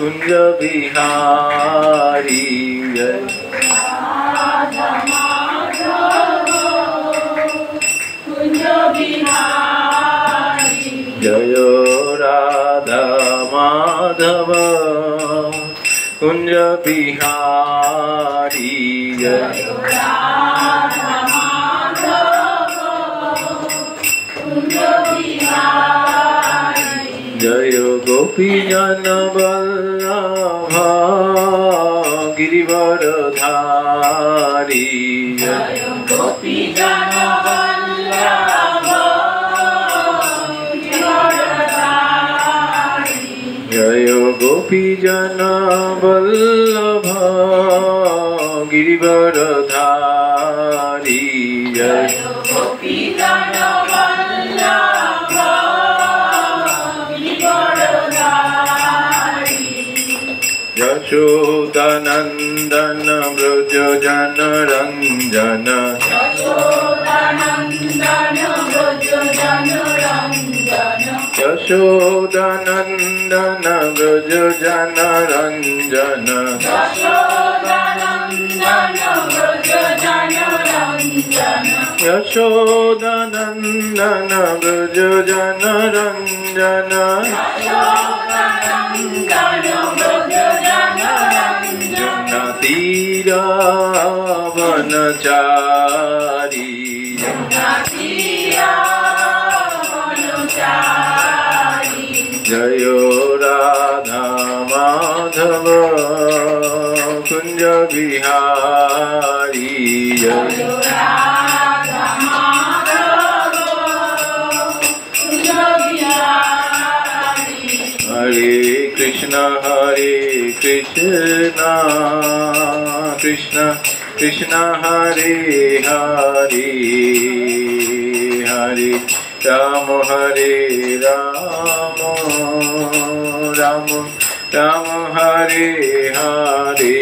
कुंज बिहारी जय जय राधा माधव कुंज बिहारी जय जय गोपी जन वल्लभ गिरिवरधारी जय गोपी जन वल्लभ जय गोपी जन वल्लभ गिरिवरधारी जय गोपी जन वल्लभ गिरिवरधारी यशोदानंदन व्रज जन रंजन यशोदानंदन व्रज जन रंजन यशोदानंदन व्रज जन रंजन जमुना तीरा वनचारी जय राधा माधव कुंज बिहारी जय हरे कृष्ण कृष्ण कृष्ण हरे हरे हरे राम हरे राम राम राम हरे हरे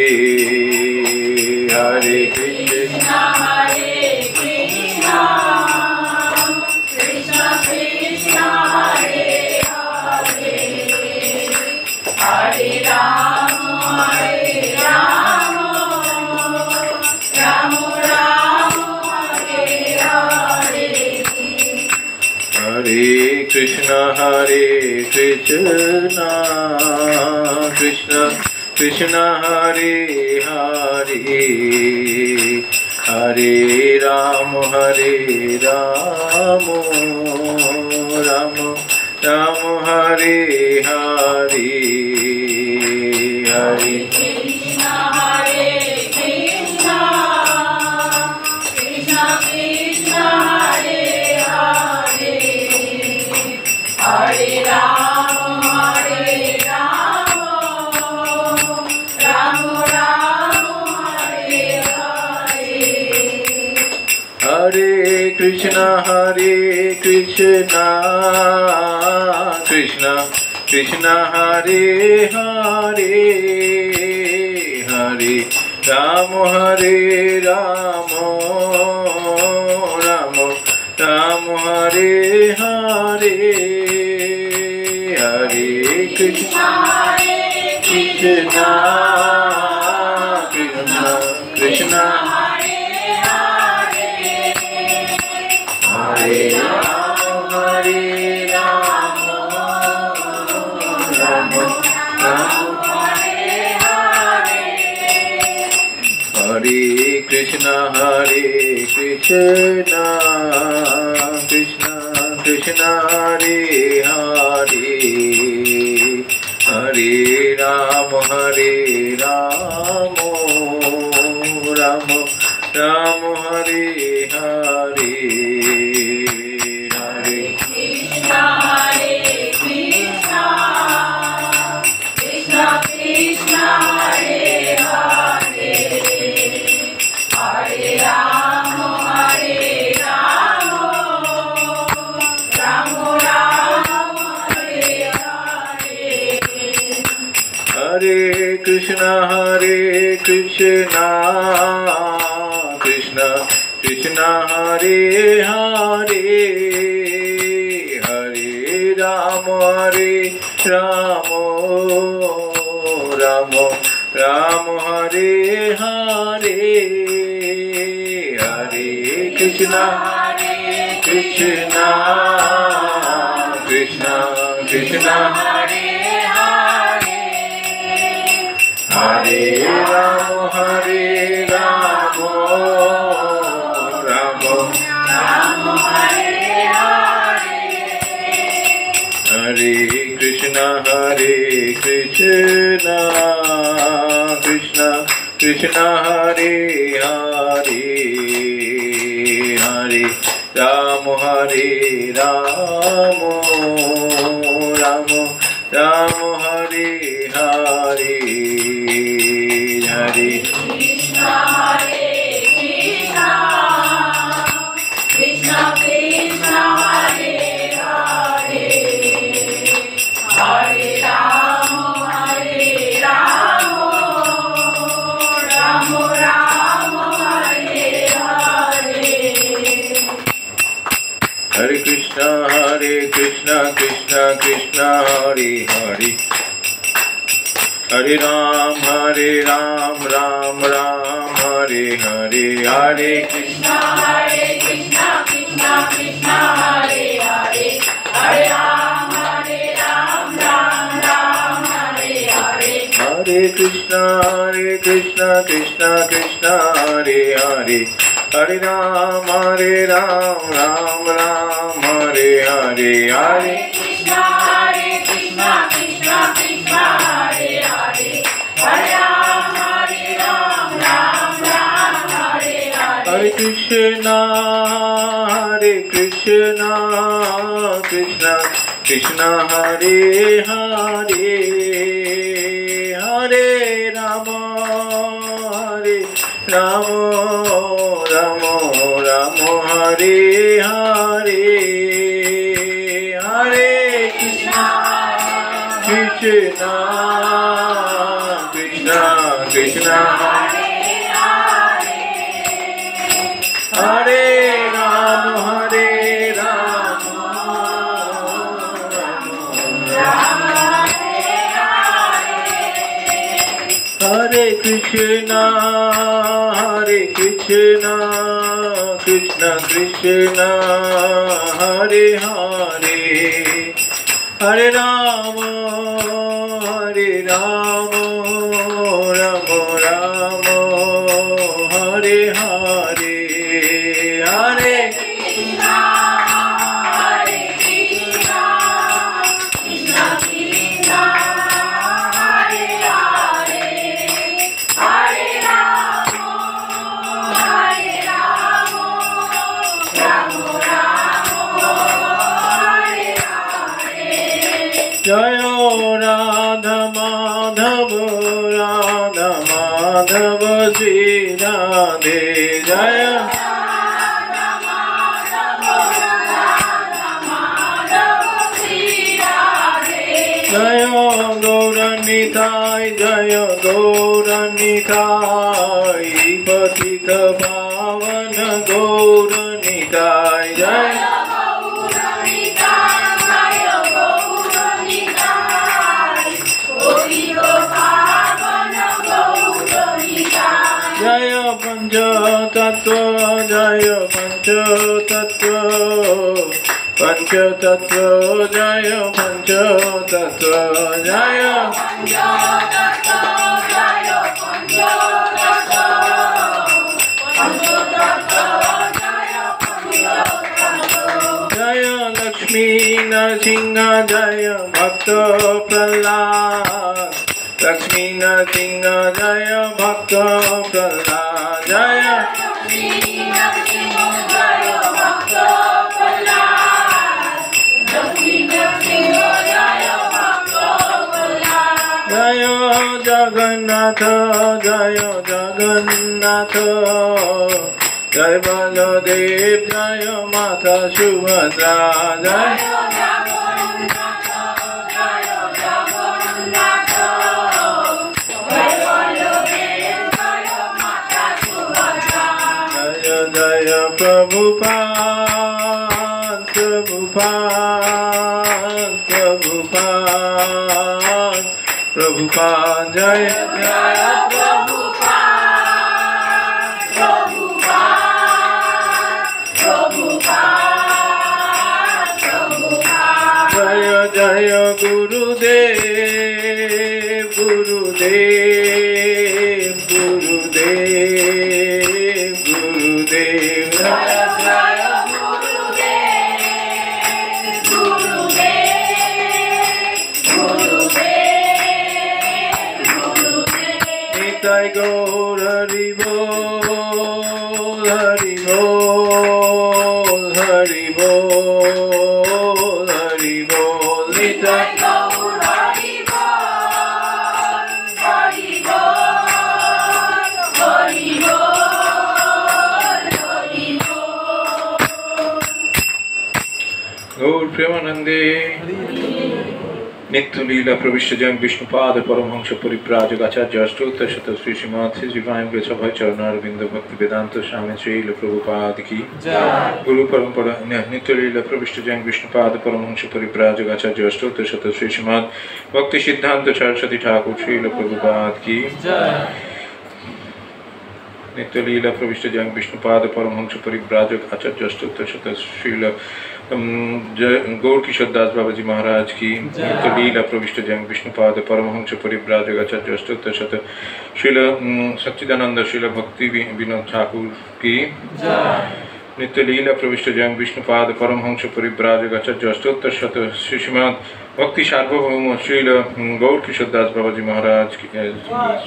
हरे कृष्ण हरे कृष्ण कृष्ण कृष्ण हरे हरे हरे राम राम राम हरे हरे हरे कृष्ण कृष्ण कृष्ण हरे हरे हरे राम राम राम हरे हरे हरे कृष्ण कृष्ण कृष्ण कृष्ण हरे हरे हरे राम राम हरे हरे हरे कृष्ण कृष्ण कृष्ण हरे हरे हरे राम राम हरे हरे हरे कृष्ण कृष्ण कृष्ण हरे राम राम हरे Krishna Krishna Krishna Hare Hare Hare Ram Ram Ram Hare Hare Hare Krishna Krishna Krishna Hare Hare Hare Ram Ram Hare Hare Hare Krishna Krishna Krishna Hare Hare Hare Ram Ram Ram Hare Hare Hare Krishna Krishna Krishna Krishna Hare Hare Hare Ram Hare Ram Ram Ram Hare Hare Hare Krishna Krishna Krishna Hare Hare Hare Ram Hare Ram Ram Ram Hare Hare Hare Krishna Hare Krishna Krishna Krishna Hare Hare Hare Ram Ram Ram Hare Hare Hare Krishna Krishna Krishna Hare Hare Hare Ram Ram Ram Hare Hare Hare Krishna Krishna Krishna Krishna Hare Hare Hare Ram Ram Ram Hare Hare Hare Krishna Krishna Krishna Hare Hare Hare Ram Ram Ram Hare Hare Hare Krishna Krishna Krishna Hare Hare Hare Ram Ram Hare Hare Hare Krishna Krishna Krishna Hare Hare Hare Rama Rama Hare Hare Hare Krishna Krishna Krishna Hare Rama Hare Krishna Krishna Krishna Hare Hare Hare Rama Rama Rama Hare Hare Hare Krishna Krishna Krishna Krishna Hare Hare Hare Rama Rama Hare Hare Jaya Radha Madhava Sri Radhe Jaya Jaya Gauranitai Patita Pavana Gauranitai Jaya Jaya Pancha Tattva Jaya Pancha Tattva Jaya Pancha Tattva Jaya Jaya Lakshmi Narasimha Jaya Bhakta Prahlad Lakshmi Narasimha Jaya Bhakta Prahlad Jaya Jaya Jagannath Jaya Jagannath Jai Baladev Jaya Mata Subhadra Jaya Jaya Prabhupada Prabhupada Jaya Jaya Jaya Jaya Gurudev Gurudev Gurudev Gurudev Jaya Jaya Nitai Gaur Hari Bol Hari Bol Hari Bol Hari Bol Nitai Gaur Premanande Nitya Leela Pravishta Jayam Vishnupada Paramhamsa Parivrajak Acharya Astottar Shata Sri Srimad Sri Vayam Gachabhai Charanaravindam Bhakti Vedanta Swami Sri Leela Prabhupada Ki Guru Parampara Nitya Leela Pravishta Jayam Vishnupada Paramhamsa Parivrajak Acharya Astottar Shata Sri Srimad Bhakti Siddhanta Saraswati Thakur Sri Leela Prabhupada Ki Nitya Leela Pravishta Jayam Vishnupada Paramhamsa Parivrajak Acharya Astottar Shata Sri Leela गौर किशोर दास बाबा जी महाराज की नित्य लीला प्रविष्ट जयं विष्णुपाद परमहंस परिव्राजक आचार्य अष्टोत्तर शत श्रील सच्चिदानंद श्रील भक्ति विनोद ठाकुर की नित्य लीला प्रविष्ट जयं विष्णुपाद परमहंस परिव्राजक आचार्य अष्टोत्तर शत श्रीमद भक्ति सार्वभौम श्रील गौर किशोर दास बाबा जी महाराज की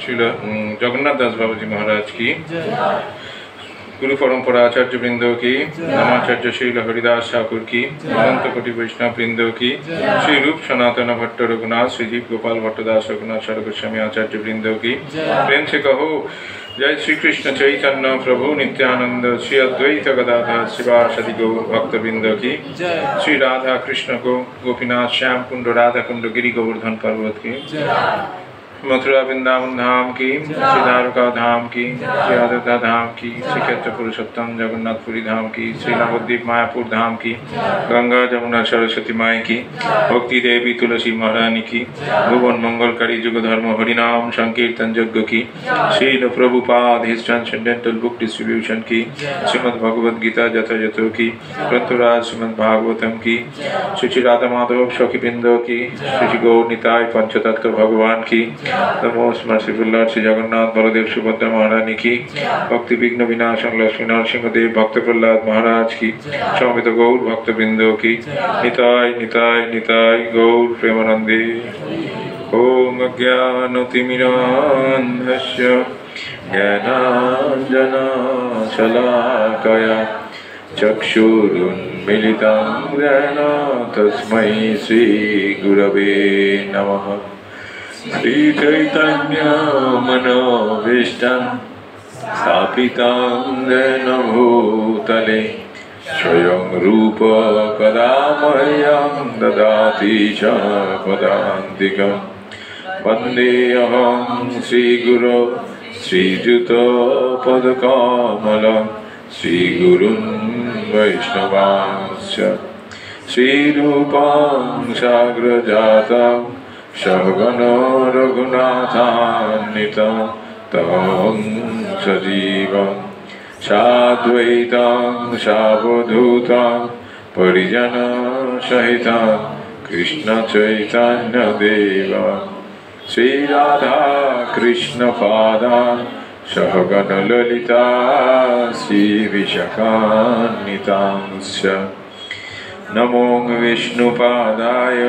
श्रील जगन्नाथ दास बाबा जी महाराज की गुरु परंपरा आचार्य वृंदों की नामाचार्य श्रील हरिदास ठाकुर की अनंत कोटि वैष्णव वृंदों की श्री रूप सनातन भट्ट रघुनाथ श्रीजीव गोपाल भट्टदास रघुनाथ सार गोस्वामी आचार्य वृंदों की प्रेम से कहो जय श्री कृष्ण चैतन्य प्रभु नित्यानंद श्री अद्वैत गदाधर शिवासदि गौर भक्त वृंदों की श्री राधा कृष्ण को गोपीनाथ श्याम कुंड राधा कुंड गिरि गोवर्धन पर्वत की मथुरा वृंदावन धाम की श्री द्वारका धाम की श्री अयोध्या धाम की श्री क्षेत्र पुरुषोत्तम जगन्नाथपुरी धाम की श्री नवद्वीप मायापुर धाम की गंगा जमुना सरस्वती माई की भक्ति देवी तुलसी महारानी की भुवन मंगलकारी युग धर्म हरिनाम संकीर्तन यज्ञ की Srila Prabhupada his transcendental book distribution की श्रीमद् भगवद गीता यथायथों की ग्रंथराज श्रीमद् भागवतम की श्री राधा माधव सखी बिंदो की श्री गौर निताय पंचतत्व भगवान की The most merciful Lord Sri Jagannath Baladev Subhadra Maharani की भक्ति विघ्न विनाशक लक्ष्मी नरसिंह देव भक्त प्रहलाद महाराज की स्वामित गौर भक्त बिंदु की निताय निताय निताय गौर प्रेमानंदे ओम अज्ञानतिमिरान्धस्य ज्ञानाञ्जनशलाकया चक्षुरुन्मीलितं येन तस्मै श्रीगुरवे नमः श्री चैतन्य मनोभीष्टं स्थापितं येन भूतले स्वयं रूप कदा मह्यं ददाति च पदान्तिकं वन्देऽहं श्रीगुरो श्रीयुतपदकमलं श्रीगुरुन् वैष्णवांश्च श्रीरूपं साग्रजातं सहगण रघुनाथान्वितं तं सजीवं साद्वैतं सावधूतं परिजनसहितं कृष्णचैतन्यदेवं श्रीराधा कृष्णपादान् सहगण ललिता श्रीविशाखान्वितांश्च नमो विष्णुपादाय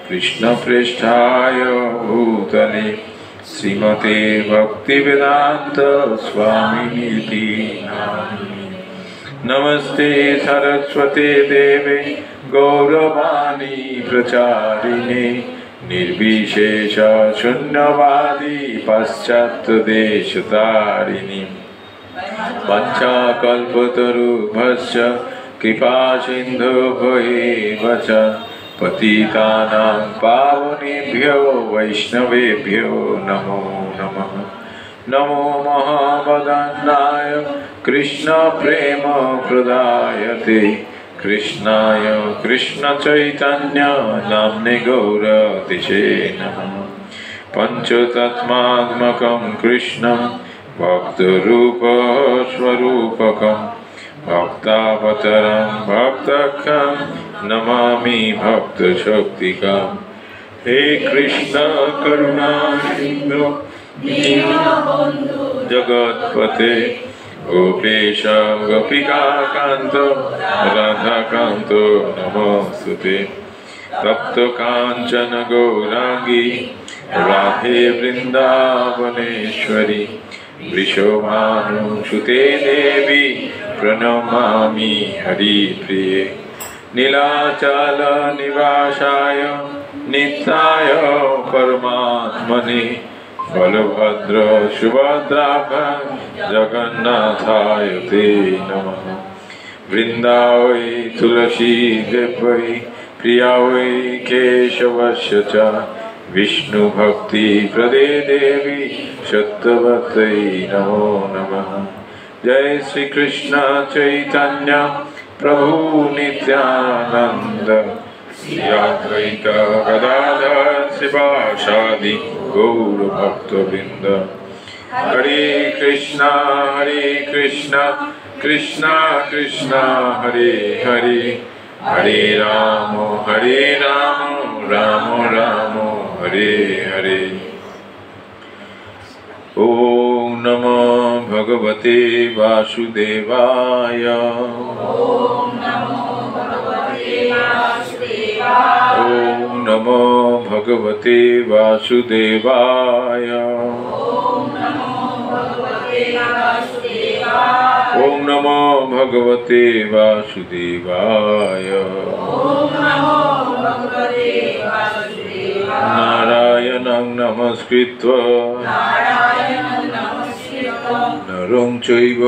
कृष्णप्रेष्ठाय भूतले श्रीमते भक्तिवेदांत स्वामिनीति नमस्ते सरस्वते देवे गौरवाणी प्रचारिणे निर्विशेष शून्यवादी पाश्चात्यदेशतारिणी पंचाकल्पतरुभ्यश्च कृपा सिन्धुभ्यैव च पतितानां पावनेभ्यो वैष्णवेभ्यो नमो नमः नमो महावदन्नाय कृष्णप्रेमप्रदायते कृष्णाय कृष्णचैतन्य नाम्ने गौरतिशे नमः पंचतत्मात्मकं कृष्णं भक्तरूपस्वरूपकं भक्तावतारं भक्तकं नमामि भक्तशक्तिकं। हे कृष्ण करुणा सिंधु दीनबन्धु जगत्पते गोपेश गोपिकान्त राधाकान्त नमोस्तुते। तप्त कांचन गौरांगी राधे वृंदावनेश्वरी वृषभानुसुते देवी प्रणमामि हरिप्रिये। नीलाचल निवासाय नित्याय परमात्मने बलभद्र सुभद्राभ्यां जगन्नाथाय ते नमः। वृंदावै तुलसी देवै प्रिया वै केशवस्य च विष्णु भक्ति प्रदे देवी सत्यवत्यै नमो नमः। जय श्री कृष्ण चैतन्य प्रभु नित्यानंद श्री अद्वैत गदाधर शिवासादि गौर भक्तवृंद। हरे कृष्णा कृष्णा कृष्णा हरे हरे हरे राम राम राम हरे हरे। ओम नमो भगवते वासुदेवाय। ओम नमो भगवते वासुदेवाय। ओम नमो भगवते वासुदेवाय। ओम नमो भगवते वासुदेवाय। ओम नमो भगवते वासुदेवाय। ओम नमो भगवते वासुदेवाय। नारायणं नमस्कृत्य नारायणं नमस्कृत्य नरं चैव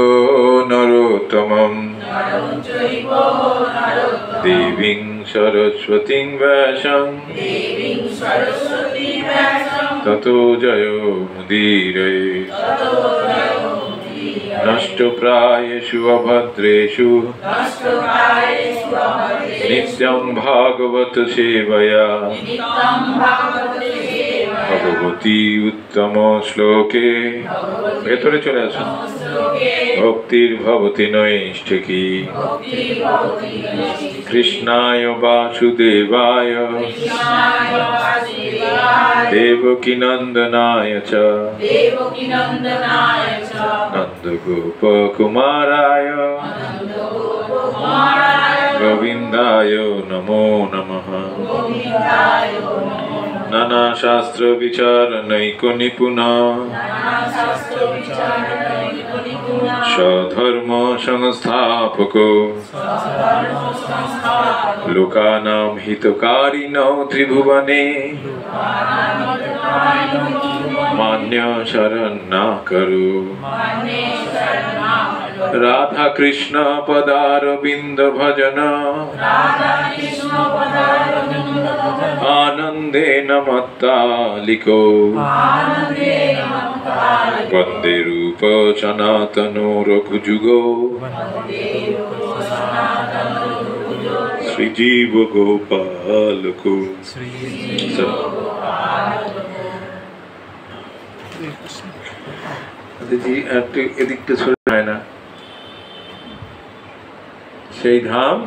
नरोत्तमं नरं चैव नरोत्तमं देवीं सरस्वतीं व्यासं देवीं सरस्वतीं व्यासं ततो जयमुदीरये। ततो जयमुदीरये। नष्टप्रायेषु अभद्रेषु नष्टप्रायेषु अभद्रेषु नित्यं भागवत सेवया नित्यं भगवते सेवया भगवती उत्तम श्लोके ভেতরে চলে আসুন। श्लोके भक्तिर्भवति नैष्ठिकी भक्तिर्भवति नैष्ठिकी। कृष्णाय वासुदेवाय कृष्णाय वासुदेवाय देवकीनन्दनाय च देवकीनन्दनाय च नन्दगोपकुमाराय नन्दगोपकुमाराय गोविन्दाय नमो नमः। गोविन्दाय नमो नमः। नानाशास्त्रविचारनैको निपुणा नानाशास्त्रविचारनैको निपुणः स्वधर्म संस्थापको संस्थापकः लोकानां हितकारिणो त्रिभुवने मान्य शरणाकरो राधा कृष्ण पदारविंद भजन आनंदेन मत्तालिको वंदे रूप सनातनो रघुजुगो श्रीजीव गोपाल को। একটু এদিকটা সরে যায় না। সেই ধাম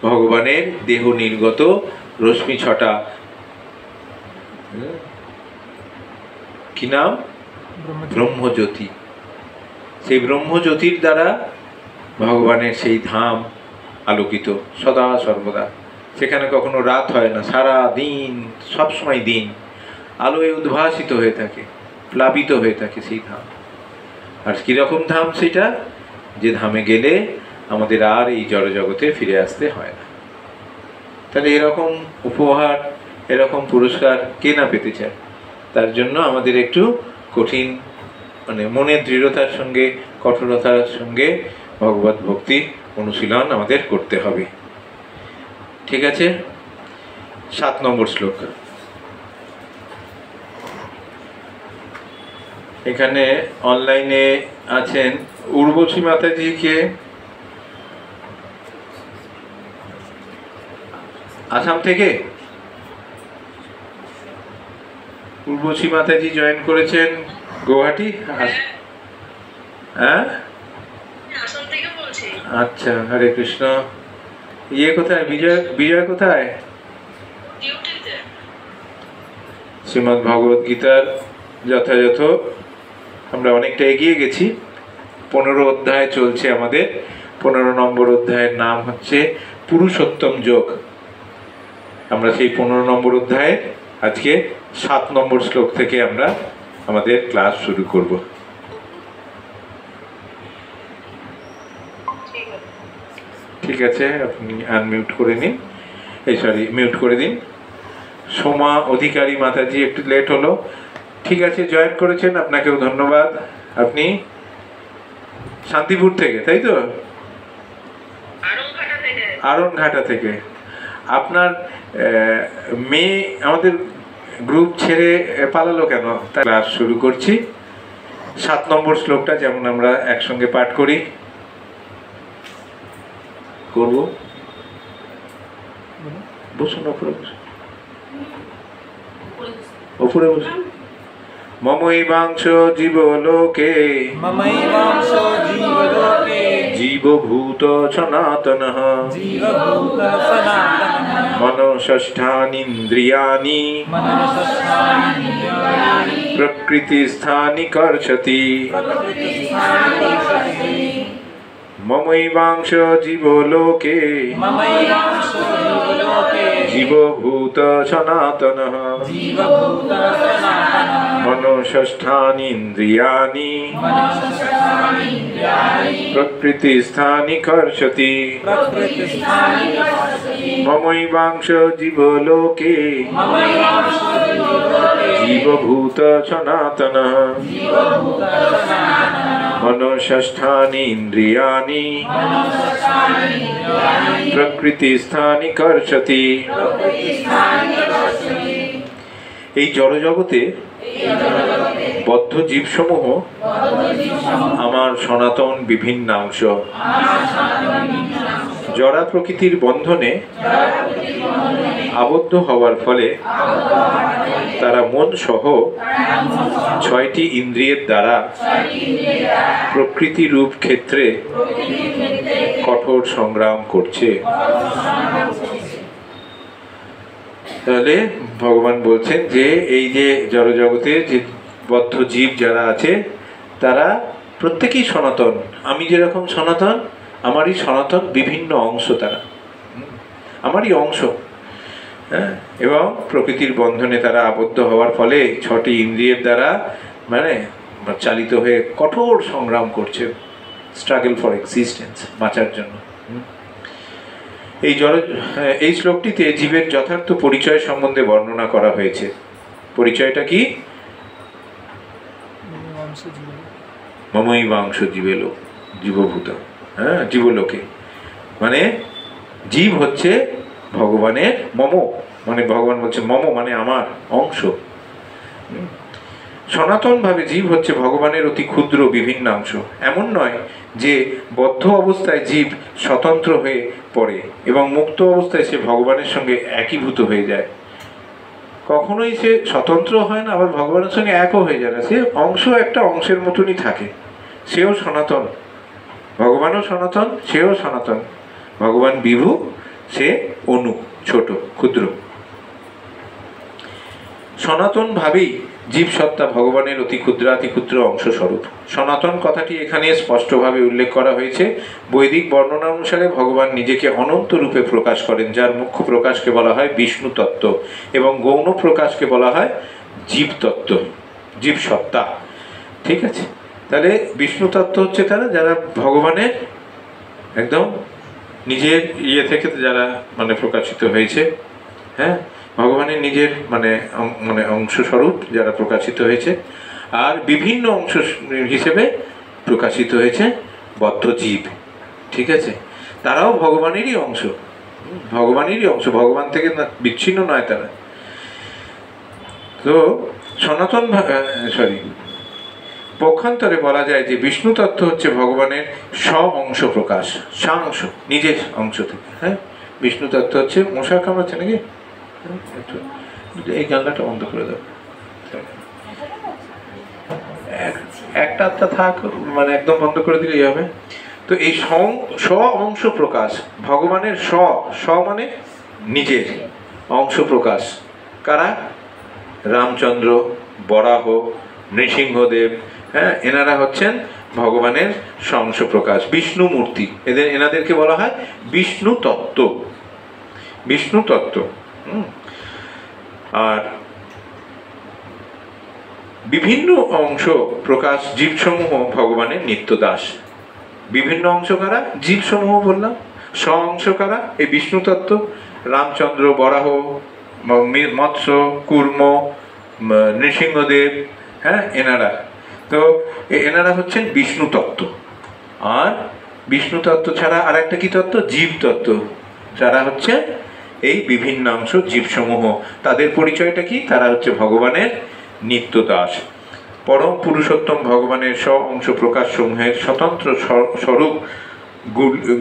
ভগবানের দেহ নির্গত রশ্মি ছটা, কি নাম? ব্রহ্মজ্যোতি। সেই ব্রহ্মজ্যোতির দ্বারা ভগবানের সেই ধাম আলোকিত সদা সর্বদা। সেখানে কখনো রাত হয় না, সারা দিন সবসময় দিন আলোয় উদ্ভাসিত হয়ে থাকে, প্লাবিত হয়ে থাকে সেই ধাম। আর কীরকম ধাম সেটা? যে ধামে গেলে আমাদের আর এই জড়জগতে ফিরে আসতে হয় না। তাহলে এরকম উপহার, এরকম পুরস্কার কে না পেতে চায়? তার জন্য আমাদের একটু কঠিন, মানে মনের দৃঢ়তার সঙ্গে, কঠোরতার সঙ্গে ভগবত ভক্তি অনুশীলন আমাদের করতে হবে। ঠিক আছে, 7 নম্বর শ্লোক। এখানে অনলাইনে আছেন উর্বশী মাতাজিকে, আসাম থেকে। উর্বশী মাতাজি জয়েন করেছেন গুয়াহাটি। হ্যাঁ আসাম থেকে বলছি। আচ্ছা, হরে কৃষ্ণ। ইয়ে কোথায়, বিজয়? বিজয় কোথায়? ডিউটিতে। শ্রীমদ্ ভগবদ গীতার যথাযথ আমরা অনেকটা এগিয়ে গেছি। 15 অধ্যায় চলছে আমাদের। 15 নম্বর অধ্যায়ের নাম হচ্ছে পুরুষোত্তম যোগ। আমরা সেই 15 নম্বর অধ্যায়ে আজকে 7 নম্বর শ্লোক থেকে আমরা আমাদের ক্লাস শুরু করব। ঠিক আছে, আপনি আনমিউট করে নিন, মিউট করে দিন। সোমা অধিকারী মাতাজি একটু লেট হলো, ঠিক আছে, জয়েন করেছেন, আপনাকেও ধন্যবাদ। আপনি শান্তিপুর থেকে, তাই তো? আরনঘাটা থেকে। আপনার মেয়ে আমাদের গ্রুপ ছেড়ে পালালো কেন? ক্লাস শুরু করছি। 7 নম্বর শ্লোকটা যেমন আমরা একসঙ্গে পাঠ করি, করব। বসুন, ওপরে বসুন, ওপরে বসুন। মমৈবাংশ জীবলোকে, মমৈবাংশো জীবলোকে, জীবভূত সনাতনঃ, জীবভূত সনাতনঃ, মনষষ্ঠানীন্দ্রিয়াণি, মনসষ্ঠানীন্দ্রিয়াণি, প্রকৃতিস্থানি কর্ষতি। প্রকৃতিস্থানি কর্ষতি। মমৈবাংশ জীবলোকে, মমৈবাংশো জীবলোকে, জীবভূত সনাতনঃ, জীবভূত সনাতনঃ, মনষষ্ঠানীন্দ্রিয়াণি, মনসষ্ঠানীন্দ্রিয়াণি, প্রকৃতিস্থানি কর্ষতি। প্রকৃতিস্থানি কর্ষতি। মমৈবাংশ জীবলোকে, মমৈবাংশো জীবলোকে, জীবভূত সনাতনঃ, জীবভূত সনাতনঃ, মনষষ্ঠানীন্দ্রিয়াণি, মনসষ্ঠানীন্দ্রিয়াণি, প্রকৃতিস্থানি কর্ষতি। প্রকৃতিস্থানি কর্ষতি। এই জড়জগতে বদ্ধ জীবসমূহ আমার সনাতন বিভিন্নাংশ। জড়া প্রকৃতির বন্ধনে আবদ্ধ হওয়ার ফলে তারা মন সহ 6টি ইন্দ্রিয়ের দ্বারা প্রকৃতি রূপ ক্ষেত্রে কঠোর সংগ্রাম করছে। তাহলে ভগবান বলছেন যে এই যে জড়জগতে যে বদ্ধ জীব যারা আছে তারা প্রত্যেকেই সনাতন। আমি যেরকম সনাতন, আমারই সনাতন বিভিন্ন অংশ, তারা আমারই অংশ। হ্যাঁ, এবং প্রকৃতির বন্ধনে তারা আবদ্ধ হওয়ার ফলে 6টি ইন্দ্রিয়ের দ্বারা মানে চালিত হয়ে কঠোর সংগ্রাম করছে, স্ট্রাগল ফর এক্সিস্টেন্স, বাঁচার জন্য। এই শ্লোকটিতে জীবের যথার্থ পরিচয় সম্বন্ধে বর্ণনা করা হয়েছে। পরিচয়টা কি? মমৈবাংশ জীবেলো, জীবভূত, হ্যাঁ, জীবলোকে মানে জীব হচ্ছে ভগবানের মম, মানে ভগবান বলছে মম মানে আমার অংশ। সনাতন ভাবে জীব হচ্ছে ভগবানের অতি ক্ষুদ্র বিভিন্নাংশ। এমন নয় যে বদ্ধ অবস্থায় জীব স্বতন্ত্র হয়ে পড়ে এবং মুক্ত অবস্থায় সে ভগবানের সঙ্গে একীভূত হয়ে যায়। কখনোই সে স্বতন্ত্র হয় না, আবার ভগবানের সঙ্গে একও হয়ে যায় না। সে অংশ, একটা অংশের মতনই থাকে। সেও সনাতন, ভগবানও সনাতন, সেও সনাতন। ভগবান বিভু, সে অনু, ছোট, ক্ষুদ্র। সনাতন ভাবেই জীব সত্তা ভগবানের অতি ক্ষুদ্রাতি ক্ষুদ্র অংশ স্বরূপ। সনাতন কথাটি এখানে স্পষ্টভাবে উল্লেখ করা হয়েছে। বৈদিক বর্ণনা অনুসারে ভগবান নিজেকে অনন্ত রূপে প্রকাশ করেন, যার মুখ্য প্রকাশকে বলা হয় বিষ্ণু তত্ত্ব এবং গৌণ প্রকাশকে বলা হয় জীব তত্ত্ব, জীব সত্তা। ঠিক আছে, তাহলে বিষ্ণু তত্ত্ব হচ্ছে তারা যারা ভগবানের একদম নিজের ইয়ে থেকে যারা মানে প্রকাশিত হয়েছে, হ্যাঁ, ভগবানের নিজের মানে মানে অংশস্বরূপ যারা প্রকাশিত হয়েছে। আর বিভিন্ন অংশ হিসেবে প্রকাশিত হয়েছে বদ্ধ জীব। ঠিক আছে, তারাও ভগবানেরই অংশ, ভগবানেরই অংশ, ভগবান থেকে বিচ্ছিন্ন নয় তারা। তো সনাতন পক্ষান্তরে বলা যায় যে বিষ্ণু তত্ত্ব হচ্ছে ভগবানের অংশ প্রকাশ, সাংশ, নিজের অংশ থেকে। হ্যাঁ, বিষ্ণু তত্ত্ব হচ্ছে, মশা কামড়াচ্ছে নাকি? এই জানলাটা বন্ধ করে দাও। একটা আত্মা থাক, মানে একদম বন্ধ করে দিলেই হবে। তো এই স্ব অংশ প্রকাশ, ভগবানের স্ব মানে নিজের অংশ প্রকাশ। কারা? রামচন্দ্র, বরাহ, নৃসিংহদেব, হ্যাঁ, এনারা হচ্ছেন ভগবানের স্ব-অংশ প্রকাশ, বিষ্ণু মূর্তি। এনাদেরকে বলা হয় বিষ্ণু তত্ত্ব, বিষ্ণু তত্ত্ব। আর বিভিন্ন অংশ প্রকাশ জীবসমূহ ভগবানের নিত্য দাস। বিভিন্ন অংশ কারা? জীবসমূহ বললাম। স্ব অংশ কারা? এই বিষ্ণু তত্ত্ব, রামচন্দ্র, বরাহ, মৎস্য, কুর্ম, নৃসিংহদেব, হ্যাঁ, এনারা। তো এনারা হচ্ছেন বিষ্ণু তত্ত্ব। আর বিষ্ণু তত্ত্ব ছাড়া আর একটা কি তত্ত্ব? জীব তত্ত্ব, যারা হচ্ছে এই বিভিন্ন অংশ জীবসমূহ। তাদের পরিচয়টা কি? তারা হচ্ছে ভগবানের নিত্য দাস। পরম পুরুষোত্তম ভগবানের স্ব অংশ প্রকাশ সমূহের স্বতন্ত্র স্বরূপ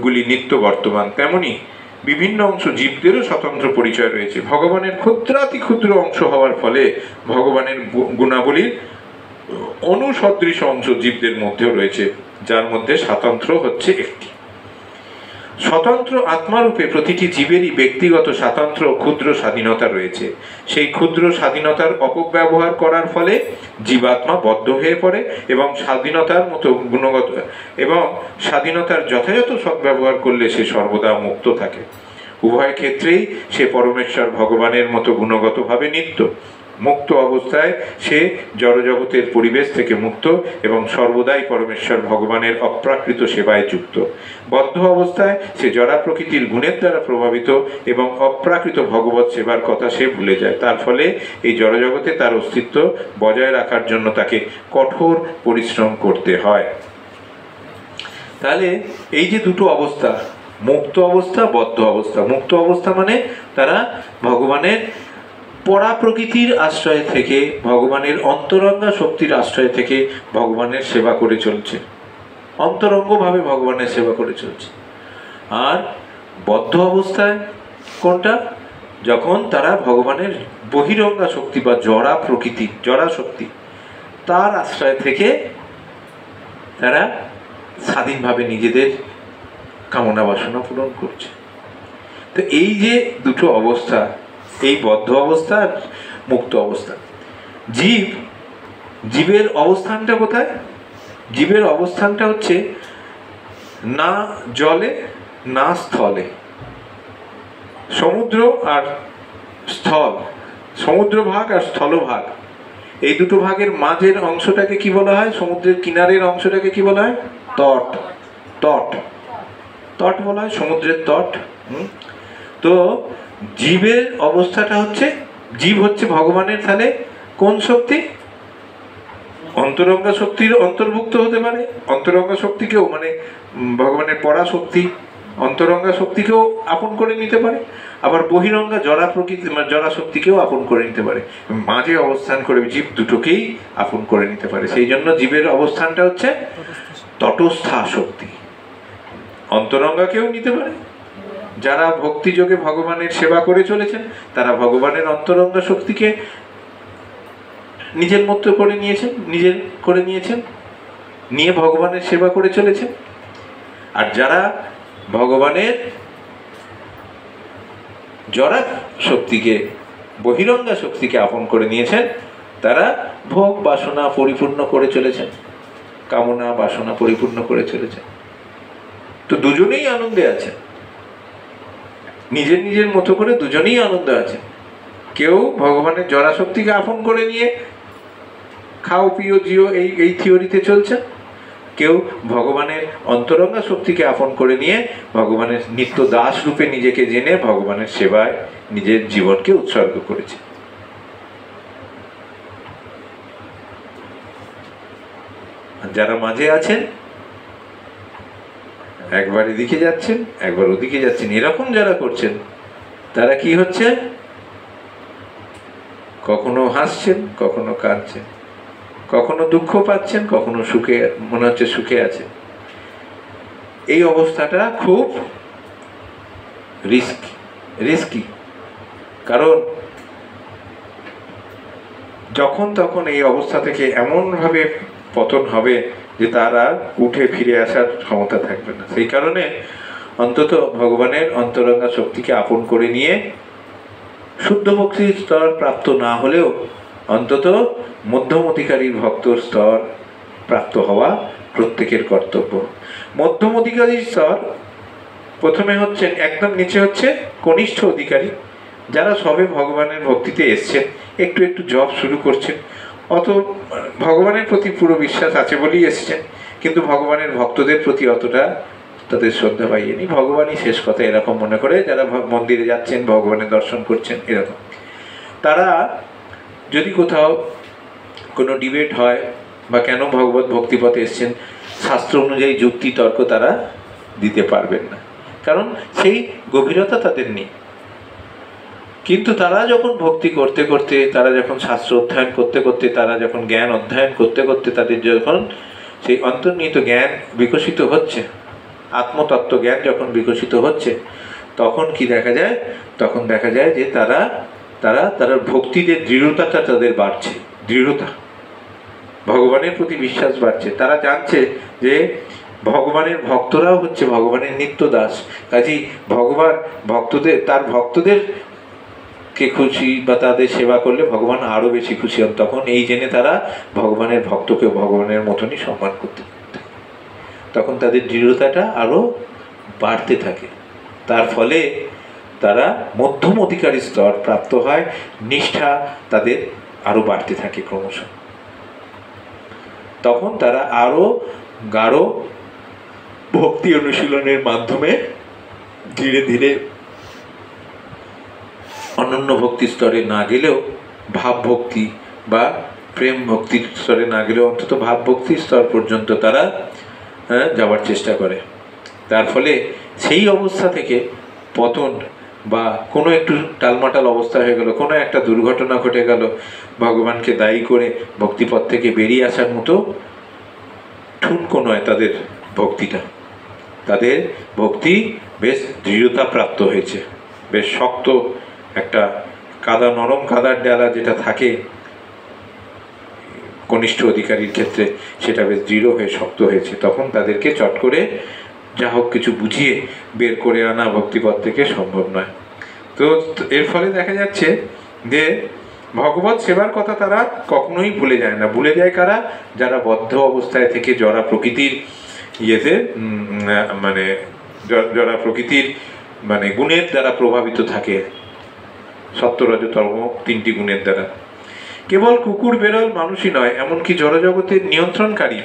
গুলি নিত্য বর্তমান, তেমনি বিভিন্ন অংশ জীবদেরও স্বতন্ত্র পরিচয় রয়েছে। ভগবানের ক্ষুদ্রাতি ক্ষুদ্র অংশ হওয়ার ফলে ভগবানের গুণাবলীর অনুসদৃশ অংশ জীবদের মধ্যেও রয়েছে, যার মধ্যে স্বাতন্ত্র্য হচ্ছে একটি। স্বতন্ত্র আত্মারূপে প্রতিটি জীবেরই ব্যক্তিগত স্বাতন্ত্র্য ক্ষুদ্র স্বাধীনতা রয়েছে। সেই ক্ষুদ্র স্বাধীনতার অপব্যবহার করার ফলে জীবাত্মা বদ্ধ হয়ে পড়ে এবং স্বাধীনতার মতো গুণগত এবং স্বাধীনতার যথাযথ সদ্ব্যবহার করলে সে সর্বদা মুক্ত থাকে। উভয় ক্ষেত্রেই সে পরমেশ্বর ভগবানের মতো গুণগতভাবে নিত্য। মুক্ত অবস্থায় সে জড়জগতের পরিবেশ থেকে মুক্ত এবং সর্বদাই পরমেশ্বর ভগবানের অপ্রাকৃত সেবায় যুক্ত। বদ্ধ অবস্থায় সে জড়া প্রকৃতির গুণের দ্বারা প্রভাবিত এবং অপ্রাকৃত ভগবত সেবার কথা সে ভুলে যায়। তার ফলে এই জড়জগতে তার অস্তিত্ব বজায় রাখার জন্য তাকে কঠোর পরিশ্রম করতে হয়। তাহলে এই যে দুটো অবস্থা, মুক্ত অবস্থা, বদ্ধ অবস্থা। মুক্ত অবস্থা মানে তারা ভগবানের পরা প্রকৃতির আশ্রয় থেকে, ভগবানের অন্তরঙ্গা শক্তির আশ্রয় থেকে ভগবানের সেবা করে চলছে, অন্তরঙ্গভাবে ভগবানের সেবা করে চলছে। আর বদ্ধ অবস্থায় কোনটা? যখন তারা ভগবানের বহিরঙ্গা শক্তি বা জড়া প্রকৃতি, জড়া শক্তি, তার আশ্রয় থেকে তারা স্বাধীনভাবে নিজেদের কামনা বাসনা পূরণ করছে। তো এই যে দুটো অবস্থা, এই বদ্ধ অবস্থা আর মুক্ত অবস্থা। জীবের অবস্থানটা কোথায়? জীবের অবস্থানটা হচ্ছে না জলে না স্থলে। সমুদ্র আর স্থল, সমুদ্র ভাগ আর স্থলভাগ, এই দুটো ভাগের মাঝের অংশটাকে কি বলা হয়? সমুদ্রের কিনারের অংশটাকে কি বলা হয়? তট। তট, তট বলা হয়, সমুদ্রের তট। তো জীবের অবস্থাটা হচ্ছে, জীব হচ্ছে ভগবানের তাহলে কোন শক্তি? অন্তরঙ্গা শক্তির অন্তর্ভুক্ত হতে পারে। অন্তরঙ্গা শক্তিকেও মানে ভগবানের পরা শক্তি, অন্তরঙ্গা শক্তিকেও আপন করে নিতে পারে, আবার বহিরঙ্গা জড়া প্রকৃতি জড়া শক্তিকেও আপন করে নিতে পারে। মাঝে অবস্থান করে জীব দুটোকেই আপন করে নিতে পারে। সেই জন্য জীবের অবস্থানটা হচ্ছে তটস্থা শক্তি। অন্তরঙ্গাকেও নিতে পারে, যারা ভক্তি যোগে ভগবানের সেবা করে চলেছেন তারা ভগবানের অন্তরঙ্গা শক্তিকে নিজের মতো করে নিয়েছেন, নিজের করে নিয়েছেন, নিয়ে ভগবানের সেবা করে চলেছেন। আর যারা ভগবানের জড়া শক্তিকে, বহিরঙ্গা শক্তিকে আপন করে নিয়েছেন, তারা ভোগ বাসনা পরিপূর্ণ করে চলেছেন, কামনা বাসনা পরিপূর্ণ করে চলেছেন। তো দুজনেই আনন্দে আছেন, নিজের নিজের মতো করে দুজনেই আনন্দ আছে। কেউ ভগবানের জড়া শক্তিকে আপন করে নিয়ে খাও পিও জিও এই থিওরিতে চলছেন, কেউ ভগবানের অন্তরঙ্গা শক্তিকে আপন করে নিয়ে ভগবানের নিত্য দাস রূপে নিজেকে জেনে ভগবানের সেবায় নিজের জীবনকে উৎসর্গ করেছে। যারা মাঝে আছেন, একবার এদিকে যাচ্ছেন একবার ওদিকে যাচ্ছেন, এরকম যারা করছেন তারা কি হচ্ছে? কখনো হাসছেন, কখনো কাঁদছেন, কখনো দুঃখ পাচ্ছেন, কখনো সুখে, মনে হচ্ছে সুখে আছে। এই অবস্থাটা খুব রিস্কি। কারণ যখন তখন এই অবস্থা থেকে এমনভাবে পতন হবে যে তার আর উঠে ফিরে আসার ক্ষমতা থাকবে না। সেই কারণে অন্তত ভগবানের অন্তরঙ্গা শক্তিকে আপন করে নিয়ে শুদ্ধ ভক্তির স্তর প্রাপ্ত না হলেও অন্তত মধ্যম অধিকারীর ভক্তর স্তর প্রাপ্ত হওয়া প্রত্যেকের কর্তব্য। মধ্যম অধিকারীর স্তর প্রথমে হচ্ছেন, একদম নিচে হচ্ছে কনিষ্ঠ অধিকারী, যারা সবে ভগবানের ভক্তিতে এসছেন, একটু একটু জপ শুরু করছেন, অত ভগবানের প্রতি পুরো বিশ্বাস আছে বলেই এসছেন, কিন্তু ভগবানের ভক্তদের প্রতি অতটা তাদের শ্রদ্ধা পাইয়েনি। ভগবানই শেষ কথা এরকম মনে করে যারা মন্দিরে যাচ্ছেন, ভগবানের দর্শন করছেন, এরকম তারা যদি কোথাও কোনো ডিবেট হয় বা কেন ভগবত ভক্তিপথে এসছেন, শাস্ত্র অনুযায়ী যুক্তি তর্ক তারা দিতে পারবেন না, কারণ সেই গভীরতা তাদের নেই। কিন্তু তারা যখন ভক্তি করতে করতে, তারা যখন শাস্ত্র অধ্যয়ন করতে করতে, তারা যখন জ্ঞান অধ্যয়ন করতে করতে তাদের যখন সেই অন্তর্নিহিত জ্ঞান বিকশিত হচ্ছে, আত্মতত্ত্ব জ্ঞান যখন বিকশিত হচ্ছে, তখন কি দেখা যায়? তখন দেখা যায় যে তারা তারা তারা ভক্তিদের দৃঢ়তাটা তাদের বাড়ছে, দৃঢ়তা, ভগবানের প্রতি বিশ্বাস বাড়ছে। তারা জানছে যে ভগবানের ভক্তরাও হচ্ছে ভগবানের নিত্য দাস, কাজেই ভগবান ভক্তদের, তার ভক্তদের কে খুশি বা তাদের সেবা করলে ভগবান আরও বেশি খুশি হন। তখন এই জেনে তারা ভগবানের ভক্তকে ভগবানের মতনই সম্মান করতে থাকে, তখন তাদের দৃঢ়তাটা আরও বাড়তে থাকে। তার ফলে তারা মধ্যম অধিকারী স্তর প্রাপ্ত হয়, নিষ্ঠা তাদের আরও বাড়তে থাকে ক্রমশ। তখন তারা আরও গাঢ় ভক্তি অনুশীলনের মাধ্যমে ধীরে ধীরে অনন্য ভক্তি স্তরে না গেলেও, ভাব ভক্তি বা প্রেম ভক্তির স্তরে না গেলেও অন্তত ভাব ভক্তির স্তর পর্যন্ত তারা যাওয়ার চেষ্টা করে। তার ফলে সেই অবস্থা থেকে পতন বা কোনো একটু টালমাটাল অবস্থা হয়ে গেল, কোনো একটা দুর্ঘটনা ঘটে গেল, ভগবানকে দায়ী করে ভক্তিপথ থেকে বেরিয়ে আসার মতো ঠুনকো নয় তাদের ভক্তিটা। তাদের ভক্তি বেশ দৃঢ়তা প্রাপ্ত হয়েছে, বেশ শক্ত একটা কাদা, নরম কাদার ডালা যেটা থাকে কনিষ্ঠ অধিকারীর ক্ষেত্রে, সেটা বেশ দৃঢ় হয়ে শক্ত হয়েছে। তখন তাদেরকে চট করে যা হোক কিছু বুঝিয়ে বের করে আনা ভক্তিপথ থেকে সম্ভব নয়। তো এর ফলে দেখা যাচ্ছে যে ভগবত সেবার কথা তারা কখনোই ভুলে যায় না। ভুলে যায় কারা? যারা বদ্ধ অবস্থায় থেকে জড়া প্রকৃতির ইয়েতে মানে জড়া প্রকৃতির মানে গুণের দ্বারা প্রভাবিত থাকে, সত্য রজ তম তিনটি গুণের দ্বারা। কেবল কুকুর বেড়াল মানুষই নয়, এমনকি জড়জগতের নিয়ন্ত্রণকারী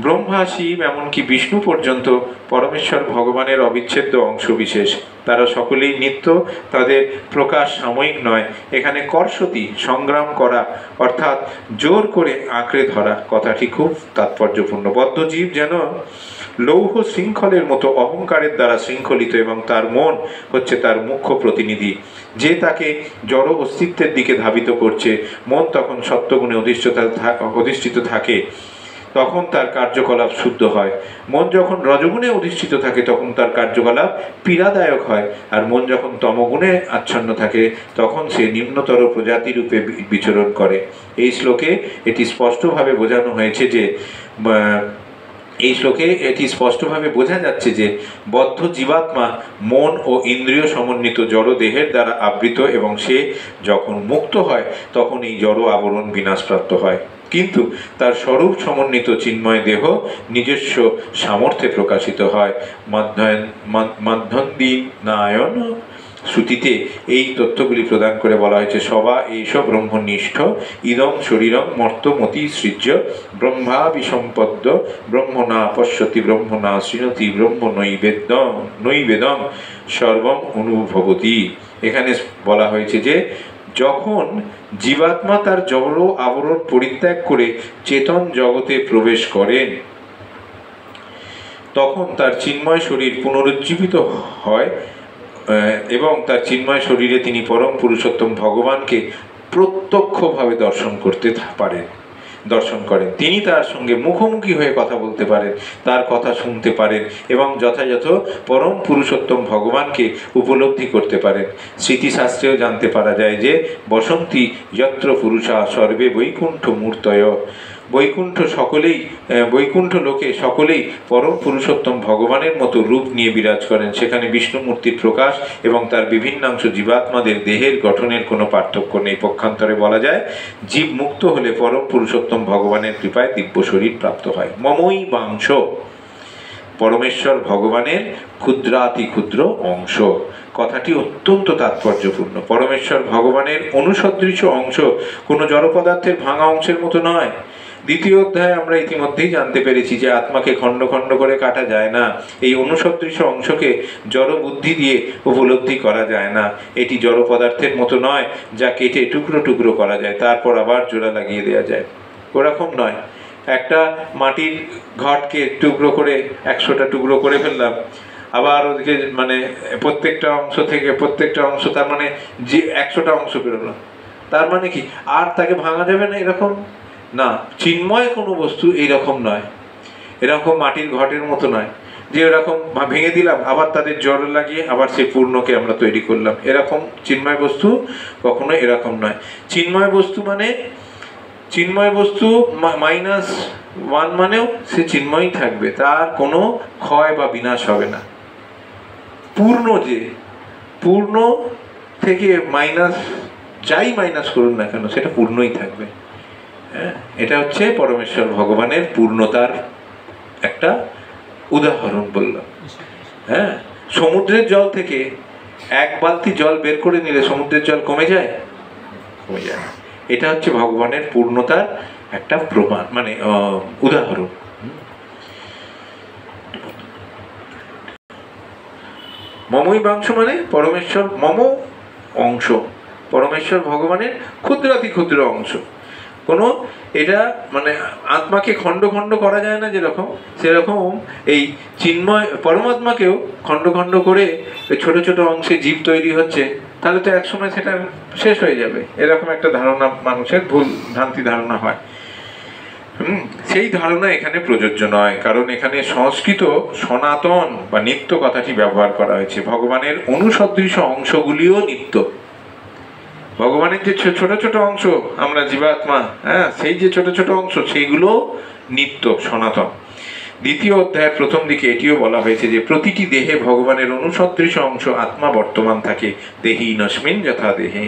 ব্রহ্মা, শিব, এমনকি বিষ্ণু পর্যন্ত পরমেশ্বর ভগবানের অবিচ্ছেদ্য অংশ বিশেষ। তারা সকলেই নিত্য, তাদের প্রকাশ সাময়িক নয়। এখানে কর্ষতি, সংগ্রাম করা, অর্থাৎ জোর করে আঁকড়ে ধরা কথাটি খুব তাৎপর্যপূর্ণ। বদ্ধ জীব যেন লৌহ শৃঙ্খলের মতো অহংকারের দ্বারা শৃঙ্খলিত, এবং তার মন হচ্ছে তার মুখ্য প্রতিনিধি, যে তাকে জড় অস্তিত্বের দিকে ধাবিত করছে। মন তখন সত্যগুণে অধিষ্ঠিত থাকে, তখন তার কার্যকলাপ শুদ্ধ হয়। মন যখন রজগুণে অধিষ্ঠিত থাকে তখন তার কার্যকলাপ পীড়াদায়ক হয়, আর মন যখন তমগুণে আচ্ছন্ন থাকে তখন সে নিম্নতর প্রজাতি রূপে বিচরণ করে। এই শ্লোকে এটি স্পষ্টভাবে বোঝানো হয়েছে যে বোঝা যাচ্ছে যে বদ্ধ জীবাত্মা মন ও ইন্দ্রিয় সমন্বিত জড় দেহের দ্বারা আবৃত, এবং সে যখন মুক্ত হয় তখন এই জড় আবরণ বিনাশপ্রাপ্ত হয়। কিন্তু তার স্বরূপ সমন্বিত চিন্ময় দেহ নিজস্ব সামর্থ্যে প্রকাশিত হয়। মাধ্যন্দিনায়ন শ্রুতিতে এই তথ্যগুলি প্রদান করে বলা হয়েছে, সবা এইসব ব্রহ্মনিষ্ঠ ইদং শরীরং মর্তমতি সৃজ্য ব্রহ্মাবিসম্পদ্য ব্রহ্ম না পশ্যতি ব্রহ্ম না শৃণতি ব্রহ্ম নৈবেদং সর্বম অনুভবতি। এখানে বলা হয়েছে যে যখন জীবাত্মা তার জড় আবরণ পরিত্যাগ করে চেতন জগতে প্রবেশ করেন, তখন তার চিন্ময় শরীর পুনরুজ্জীবিত হয় এবং তার চিন্ময় শরীরে তিনি পরম পুরুষোত্তম ভগবানকে প্রত্যক্ষভাবে দর্শন করতে পারেন। দর্শন করেন। তিনি তার সঙ্গে মুখোমুখি হয়ে কথা বলতে পারেন, তার কথা শুনতে পারেন এবং যথাযথ পরম পুরুষোত্তম ভগবানকে উপলব্ধি করতে পারেন। স্মৃতিশাস্ত্রেও জানতে পারা যায় যে বসন্তি যত্র পুরুষা সর্বে বৈকুণ্ঠ মূর্তয়, বৈকুণ্ঠ লোকে সকলেই পরম পুরুষোত্তম ভগবানের মতো রূপ নিয়ে বিরাজ করেন। সেখানে বিষ্ণুমূর্তির প্রকাশ এবং তার বিভিন্নাংশ জীবাত্মাদের দেহের গঠনের কোনো পার্থক্য নেই। পক্ষান্তরে বলা যায়, জীব মুক্ত হলে পরম পুরুষোত্তম ভগবানের কৃপায় দিব্য শরীর প্রাপ্ত হয়। মমই বাংশ, পরমেশ্বর ভগবানের ক্ষুদ্রাতি ক্ষুদ্র অংশ। কথাটি অত্যন্ত তাৎপর্যপূর্ণ। পরমেশ্বর ভগবানের অনুসদৃশ অংশ কোনো জড় পদার্থের ভাঙা অংশের মতো নয়। দ্বিতীয় অধ্যায়ে আমরা ইতিমধ্যেই জানতে পেরেছি যে আত্মাকে খণ্ড খণ্ড করে কাটা যায় না। এই অনুসদৃশ অংশকে জড় বুদ্ধি দিয়ে উপলব্ধি করা যায় না। এটি জড় পদার্থের মতো নয় যা কেটে টুকরো টুকরো করা যায়, তারপর আবার জোড়া লাগিয়ে দেওয়া যায়। ওরকম নয়। একটা মাটির ঘটকে টুকরো করে 100টা টুকরো করে ফেললাম, আবার ওদিকে মানে প্রত্যেকটা অংশ তার মানে যে 100টা অংশ বেরোলো, তার মানে কি আর তাকে ভাঙা যাবে না? এরকম না। চিন্ময় কোনো বস্তু এইরকম নয়, এরকম মাটির ঘটের মতো নয় যে এরকম ভেঙে দিলাম আবার তাদের জড় লাগিয়ে আবার সেই পূর্ণকে আমরা তৈরি করলাম। এরকম চিন্ময় বস্তু কখনো এরকম নয়। চিন্ময় বস্তু -1 মানেও সে চিন্ময়ই থাকবে, তার কোনো ক্ষয় বা বিনাশ হবে না। পূর্ণ থেকে যাই মাইনাস করুন না কেন সেটা পূর্ণই থাকবে। হ্যাঁ, এটা হচ্ছে পরমেশ্বর ভগবানের পূর্ণতার একটা উদাহরণ বললাম। হ্যাঁ, সমুদ্রের জল থেকে 1 বালতি জল বের করে নিলে সমুদ্রের জল কমে যায়? কমে যায় না। এটা হচ্ছে ভগবানের পূর্ণতার একটা প্রমাণ, মানে উদাহরণ। মমই বাংশ মানে পরমেশ্বর, মম অংশ, পরমেশ্বর ভগবানের ক্ষুদ্রাতি ক্ষুদ্র অংশ। কোনো এটা মানে আত্মাকে খণ্ড খণ্ড করা যায় না যেরকম, সেরকম এই চিন্ময় পরমাত্মাকেও খণ্ড খণ্ড করে ছোট ছোট অংশে জীব তৈরি হচ্ছে, তাহলে তো একসময় সেটা শেষ হয়ে যাবে। এরকম একটা ধারণা মানুষের ভ্রান্তি ধারণা হয়। সেই ধারণা এখানে প্রযোজ্য নয়, কারণ এখানে সংস্কৃত সনাতন বা নিত্য কথাটি ব্যবহার করা হয়েছে। ভগবানের অনুসদৃশ অংশগুলিও নিত্য। ভগবানের যে ছোট ছোট অংশ আমরা জীবাত্মা, হ্যাঁ, সেই যে ছোট ছোট অংশ সেইগুলো নিত্য সনাতন। দ্বিতীয় অধ্যায়ের প্রথম দিকে এটিও বলা হয়েছে যে প্রতিটি দেহে ভগবানের অনুসদৃশ অংশ আত্মা বর্তমান থাকে। দেহি নস্মিন যথা দেহে।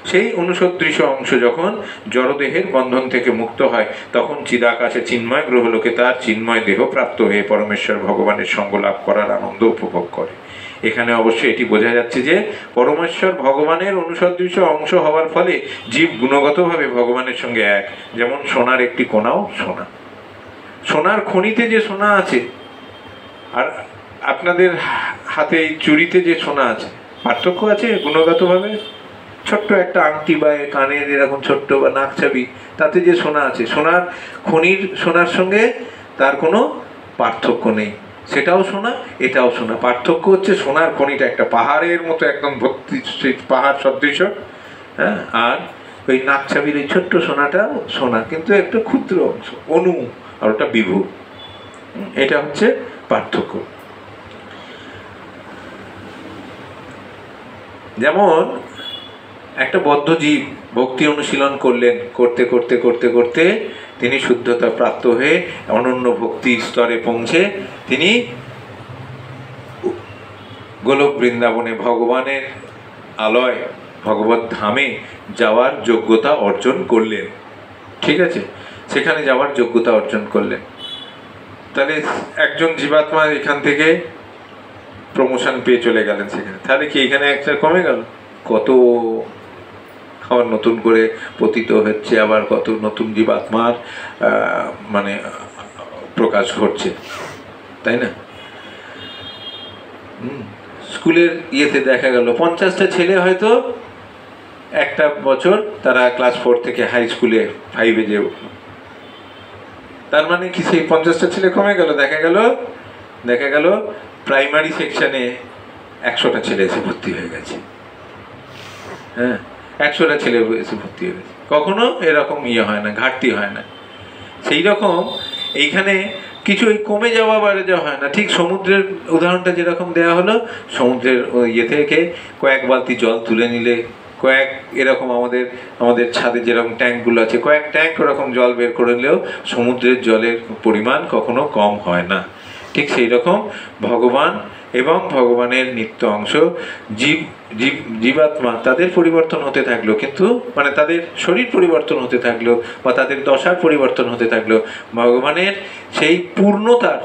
সেই অনুসদৃশ অংশ যখন জড়দেহের বন্ধন থেকে মুক্ত হয় তখন চিদাকাশে চিন্ময় গ্রহলোকে তার চিন্ময় দেহ প্রাপ্ত হয়ে পরমেশ্বর ভগবানের সঙ্গ লাভ করার আনন্দ উপভোগ করে। এখানে অবশ্যই এটি বোঝা যাচ্ছে যে পরমেশ্বর ভগবানের অনুসদৃশ অংশ হওয়ার ফলে জীব গুণগতভাবে ভগবানের সঙ্গে এক। যেমন সোনার একটি কোণাও সোনা, সোনার খনিতে যে সোনা আছে আর আপনাদের হাতে এই চুড়িতে যে সোনা আছে, পার্থক্য আছে গুণগতভাবে। ছোট্ট একটা আংটি বা কানের এরকম ছোট্ট বা নাকছাবি, তাতে যে সোনা আছে, সোনার খনির সোনার সঙ্গে তার কোনো পার্থক্য নেই। সেটাও সোনা, এটাও সোনা। পার্থক্য হচ্ছে সোনার খনিটা একটা পাহাড়ের মতো একদম ভর্তি, সেই পাহাড় সদৃশ, হ্যাঁ, আর ওই নাকছাবির এই ছোট্ট সোনাটা সোনা, কিন্তু একটা ক্ষুদ্র অংশ, অণু, আর ওটা বিভু। এটা হচ্ছে পার্থক্য। যেমন একটা বদ্ধ জীব ভক্তি অনুশীলন করলেন, করতে করতে করতে করতে তিনি শুদ্ধতা প্রাপ্ত হয়ে অনন্য ভক্তি স্তরে পৌঁছে তিনি গোলক বৃন্দাবনে ভগবানের আলয় ভগবত ধামে যাওয়ার যোগ্যতা অর্জন করলেন। ঠিক আছে, সেখানে যাওয়ার যোগ্যতা অর্জন করলেন। তাহলে একজন জীবাত্মা এখান থেকে প্রমোশন পেয়ে চলে গেলেন সেখানে, তাহলে কি এখানে একটা কমে গেল? কত আবার নতুন করে পতিত হচ্ছে, আবার কত নতুন জীবাত্মার মানে প্রকাশ ঘটছে, তাই না? স্কুলের ইয়েতে দেখা গেল 50টা ছেলে হয়তো একটা বছর তারা ক্লাস 4 থেকে হাই স্কুলে 5-এ যে উঠল, তার মানে কি সেই 50টা ছেলে কমে গেল? দেখা গেল প্রাইমারি সেকশনে 100টা ছেলে এসে ভর্তি হয়ে গেছে। হ্যাঁ, 100টা ছেলে এসে ভর্তি হয়ে গেছে। কখনো এরকম ইয়ে হয় না, ঘাটতি হয় না। সেই রকম এইখানে কিছু ওই কমে যাওয়া বেড়ে যাওয়া হয় না। ঠিক সমুদ্রের উদাহরণটা যেরকম দেওয়া হলো, সমুদ্রের ইয়ে থেকে কয়েক বালতি জল তুলে নিলে কয়েক এরকম আমাদের ছাদে যেরকম ট্যাঙ্কগুলো আছে, কয়েক ট্যাঙ্ক ওরকম জল বের করে নিলেও সমুদ্রের জলের পরিমাণ কখনো কম হয় না। ঠিক সেই রকম ভগবান এবং ভগবানের নিত্য অংশ জীবাত্মা তাদের পরিবর্তন হতে থাকলো, কিন্তু মানে তাদের শরীর পরিবর্তন হতে থাকলো বা তাদের দশার পরিবর্তন হতে থাকলো, ভগবানের সেই পূর্ণতার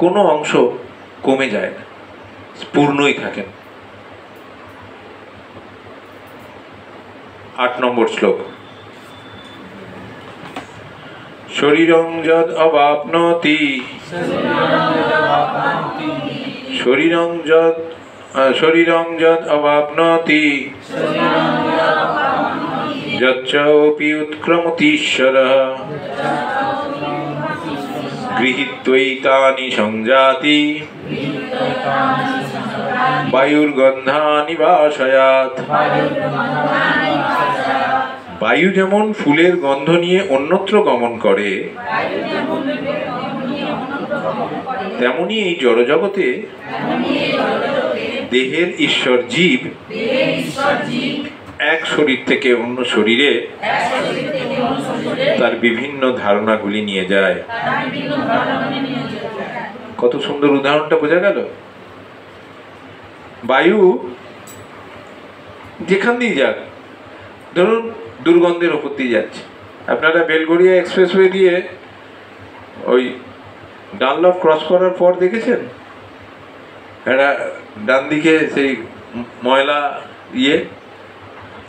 কোনো অংশ কমে যায় না, পূর্ণই থাকেন। 8 নম্বর শ্লোক। শরীরং যদ অবাপ্নোতি শরীরং যদ অবাপ্নোতি যচ্চোপি উৎক্রমতীশ্বরঃ গৃহীত্বৈতানি সংজাতি বায়ুর্গন্ধানি বাসয়াৎ। বায়ু যেমন ফুলের গন্ধ নিয়ে অন্যত্র গমন করে, তেমনি এই জড়জগতে দেহের ঈশ্বর জীব এক শরীর থেকে অন্য শরীরে তার বিভিন্ন ধারণাগুলি নিয়ে যায়। কত সুন্দর উদাহরণটা বোঝা গেল। বায়ু যেখান দিয়ে যাক, ধরুন দুর্গন্ধের ওপর দিয়ে যাচ্ছে, আপনারা বেলগড়িয়া এক্সপ্রেসওয়ে দিয়ে ওই ডানলপ ক্রস করার পর দেখেছেন একটা ডান দিকে সেই ময়লা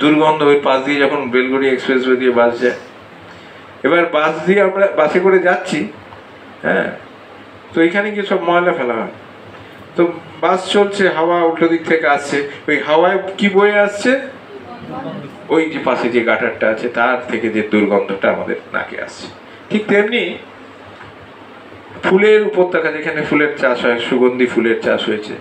দুর্গন্ধ, ওই পাশ দিয়ে যখন বেলগড়িয়া এক্সপ্রেসওয়ে দিয়ে বাস যায়, এবার বাস দিয়ে আমরা বাসে করে যাচ্ছি, হ্যাঁ, তো এখানে গিয়ে সব ময়লা ফেলা হয়, তো বাস চলছে, হাওয়া উল্টো দিক থেকে আসছে, ওই হাওয়ায় কি বয়ে আসছে, ওই যে পাশে যে গাটারটা আছে তার থেকে যে দুর্গন্ধটা আমাদের নাকে আসছে। ঠিক তেমনি ফুলের উপত্যকা, যেখানে ফুলের চাষ হয়, সুগন্ধি ফুলের চাষ হয়েছে,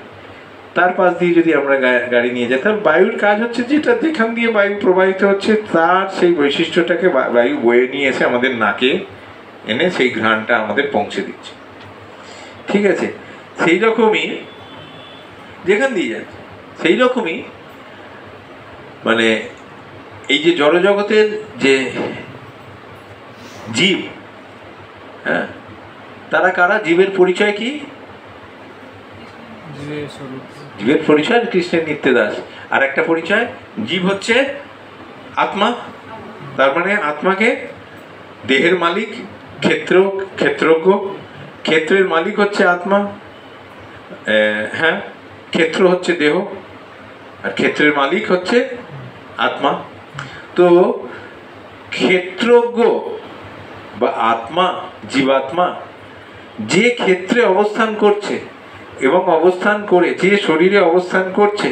তার পাশ দিয়ে যদি আমরা গাড়ি নিয়ে যাই, তার বায়ুর কাজ হচ্ছে যেটা যেখান দিয়ে বায়ু প্রবাহিত হচ্ছে তার সেই বৈশিষ্ট্যটাকে বায়ু বয়ে নিয়ে এসে আমাদের নাকে এনে সেই ঘ্রাণটা আমাদের পৌঁছে দিচ্ছে। ঠিক আছে, সেই রকমই যেখান দিয়ে যাচ্ছে, সেই রকমই মানে এই যে জড়জগতের যে জীব, হ্যাঁ, তারা কারা? জীবের পরিচয় কি? জীবের পরিচয় কৃষ্ণের নিত্যদাস। আর একটা পরিচয়, জীব হচ্ছে আত্মা, তার মানে আত্মাকে দেহের মালিক, ক্ষেত্রজ্ঞ, ক্ষেত্রের মালিক হচ্ছে আত্মা, হ্যাঁ, ক্ষেত্র হচ্ছে দেহ আর ক্ষেত্রের মালিক হচ্ছে আত্মা। তো ক্ষেত্রজ্ঞ বা আত্মা, জীবাত্মা যে ক্ষেত্রে অবস্থান করছে এবং অবস্থান করে যে শরীরে অবস্থান করছে,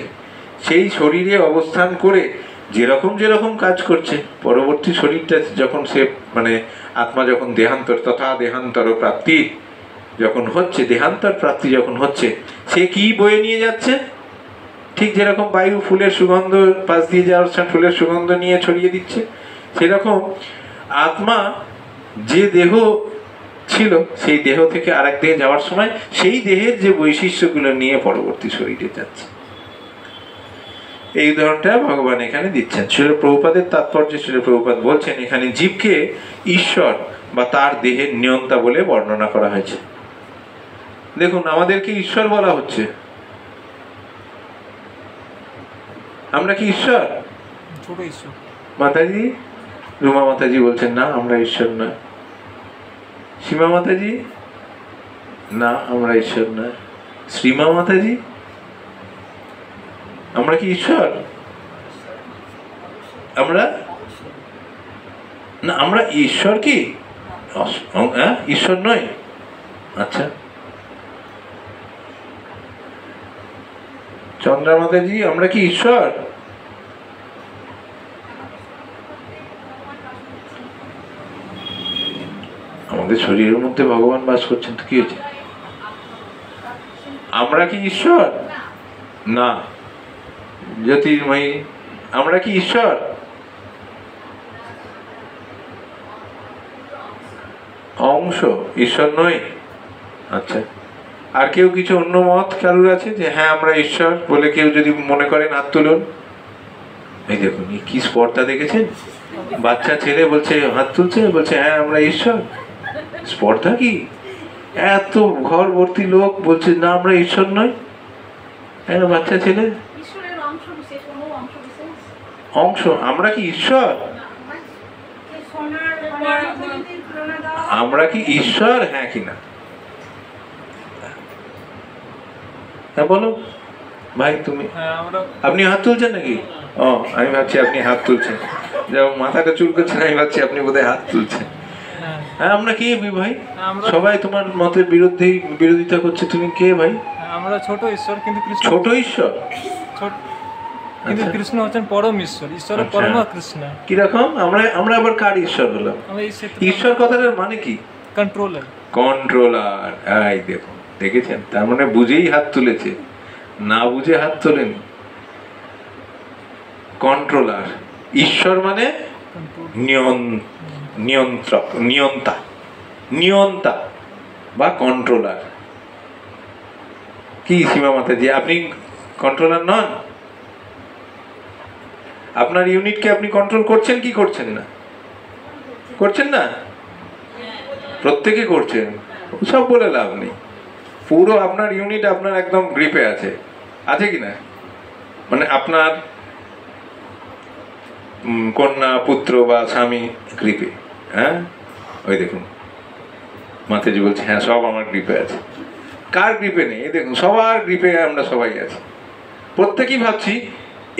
সেই শরীরে অবস্থান করে যেরকম কাজ করছে, পরবর্তী শরীরটা যখন সে মানে আত্মা যখন দেহান্তর তথা দেহান্তর প্রাপ্তি যখন হচ্ছে, দেহান্তর প্রাপ্তি যখন হচ্ছে, সে কি বয়ে নিয়ে যাচ্ছে? ঠিক যেরকম বায়ু ফুলের সুগন্ধ পাশ দিয়ে যাওয়ার সময় ফুলের সুগন্ধ নিয়ে ছড়িয়ে দিচ্ছে, সেরকম আত্মা যে দেহ ছিল সেই দেহ থেকে আরেক দেহে যাওয়ার সময় সেই দেহের যে বৈশিষ্ট্যগুলো নিয়ে পরবর্তী শরীরে যাচ্ছে। এই উদাহরণটা ভগবান এখানে দিচ্ছেন। শ্রীল প্রভুপাদের তাৎপর্য, শ্রীল প্রভুপাদ বলছেন এখানে জীবকে ঈশ্বর বা তার দেহের নিয়ন্তা বলে বর্ণনা করা হয়েছে। দেখুন, আমাদেরকে ঈশ্বর বলা হচ্ছে, আমরা কি ঈশ্বর? মাতাজি, রুমা মাতাজি বলছেন না আমরা ঈশ্বর না। সীমা মাতাজি, না আমরা ঈশ্বর না। শ্রীমা মাতাজি, আমরা কি ঈশ্বর? আমরা না, আমরা ঈশ্বর কি? ঈশ্বর নয়। আচ্ছা, চন্দ্রা মাতাজি, আমরা কি ঈশ্বর? আমাদের শরীরের মধ্যে ভগবান বাস করছেন, তো কি হয়েছে? আমরা কি ঈশ্বর? না। জ্যোতির্ময়ী, আমরা কি ঈশ্বর? অংশ, ঈশ্বর নয়। আচ্ছা, আর কেউ কিছু অন্য মত কারুর আছে যে হ্যাঁ আমরা ঈশ্বর বলে কেউ যদি মনে করেন হাত তুলুন। এই দেখুন কি স্পর্ধা দেখেছেন, বাচ্চা ছেলে বলছে হাত তুলছে, বলছে হ্যাঁ আমরা ঈশ্বর। স্পর্ধা কি, এত ঘর ভর্তি লোক বলছে না আমরা ঈশ্বর নয়। হ্যাঁ বাচ্চা ছেলে ঈশ্বরের অংশ বিশেষ, কোনো অংশ বিশেষ অংশ, আমরা কি ঈশ্বর? আমরা কি ঈশ্বর, হ্যাঁ কি না? হ্যাঁ বলো ভাই তুমি। আপনি হাত তুলছেন নাকি? ও আমি ভাবছি আপনি হাত তুলছেন, যেমন মাথাটা চুল করছেন আমি ভাবছি আপনি বোধহয় হাত তুলছেন। হ্যাঁ আমরা কে ভাই? সবাই তোমার মতের বিরোধিতা করছে, তুমি কে ভাই? আমরা ছোট ঈশ্বর, কিন্তু ছোট ঈশ্বর, কিন্তু কৃষ্ণ হচ্ছেন পরম ঈশ্বর, ঈশ্বরের পরম কৃষ্ণ। কিরকম আমরা আবার কার ঈশ্বর হলাম? ঈশ্বর কথাটার মানে কি? কন্ট্রোলার। কন্ট্রোলার, এই দেখুন দেখেছেন, তার মানে বুঝেই হাত তুলেছে, না বুঝে হাত তোলেনি। কন্ট্রোলার, ঈশ্বর মানে নিয়ন্ত্রক, নিয়ন্তা বা কন্ট্রোলার। কি সীমা মাতাজি, আপনি কন্ট্রোলার নন? আপনার ইউনিটকে আপনি কন্ট্রোল করছেন কি করছেন না? করছেন না? প্রত্যেকে করছেন, সব বলে লাভ নেই। পুরো আপনার ইউনিট আপনার একদম গ্রিপে আছে, আছে কি না? মানে আপনার কন্যা, পুত্র বা স্বামী গ্রিপে। হ্যাঁ ওই দেখুন মাতাজি বলছে হ্যাঁ সব আমার গ্রিপে আছে। কার গ্রিপে নেই? এই দেখুন সবার গ্রিপে আমরা সবাই আছি। প্রত্যেকেই ভাবছি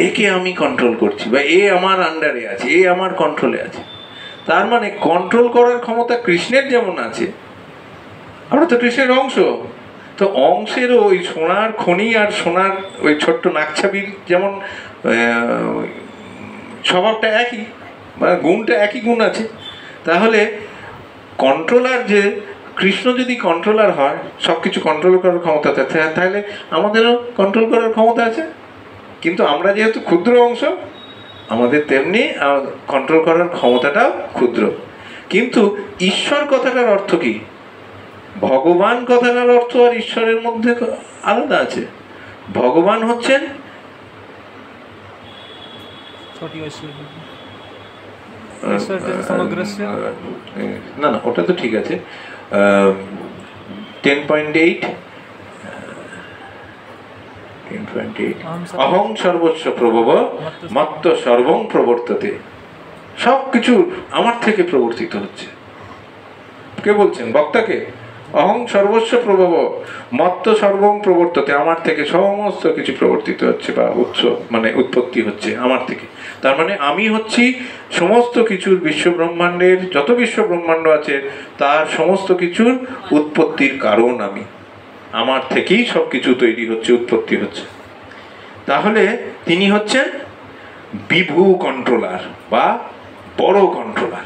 একে আমি কন্ট্রোল করছি বা এ আমার আন্ডারে আছে, এ আমার কন্ট্রোলে আছে। তার মানে কন্ট্রোল করার ক্ষমতা কৃষ্ণের যেমন আছে, আমরা তো কৃষ্ণের অংশ, তো অংশের ওই সোনার খনি আর সোনার ওই ছোট্ট নাকছাবির যেমন স্বভাবটা একই, মানে গুণটা একই গুণ আছে। তাহলে কন্ট্রোলার যে কৃষ্ণ যদি কন্ট্রোলার হয়, সব কিছু কন্ট্রোল করার ক্ষমতা আছে, তাহলে আমাদেরও কন্ট্রোল করার ক্ষমতা আছে। কিন্তু আমরা যেহেতু ক্ষুদ্র অংশ, আমাদের তেমনি কন্ট্রোল করার ক্ষমতাটাও ক্ষুদ্র। কিন্তু ঈশ্বর কথাটার অর্থ কি? ভগবান কথাটার অর্থ আর ঈশ্বরের মধ্যে আলাদা আছে। ভগবান হচ্ছেন না না ওটা তো ঠিক আছে। 10.8 অহং সর্বস্ব প্রভব মত্ত সর্বং প্রবর্ততে। সবকিছু আমার থেকে প্রবর্তিত হচ্ছে। কে বলছেন? বক্তাকে। অহং সর্বস্ব প্রভব মত্ত সর্বং প্রবর্ততে, আমার থেকে সমস্ত কিছু প্রবর্তিত হচ্ছে বা মানে উৎপত্তি হচ্ছে আমার থেকে। তার মানে আমি হচ্ছি সমস্ত কিছুর, বিশ্ব ব্রহ্মাণ্ডের যত বিশ্ব ব্রহ্মাণ্ড আছে তার সমস্ত কিছুর উৎপত্তির কারণ আমি। আমার থেকেই সবকিছু তৈরি হচ্ছে, উৎপত্তি হচ্ছে। তাহলে তিনি হচ্ছেন বিভু কন্ট্রোলার বা বড় কন্ট্রোলার,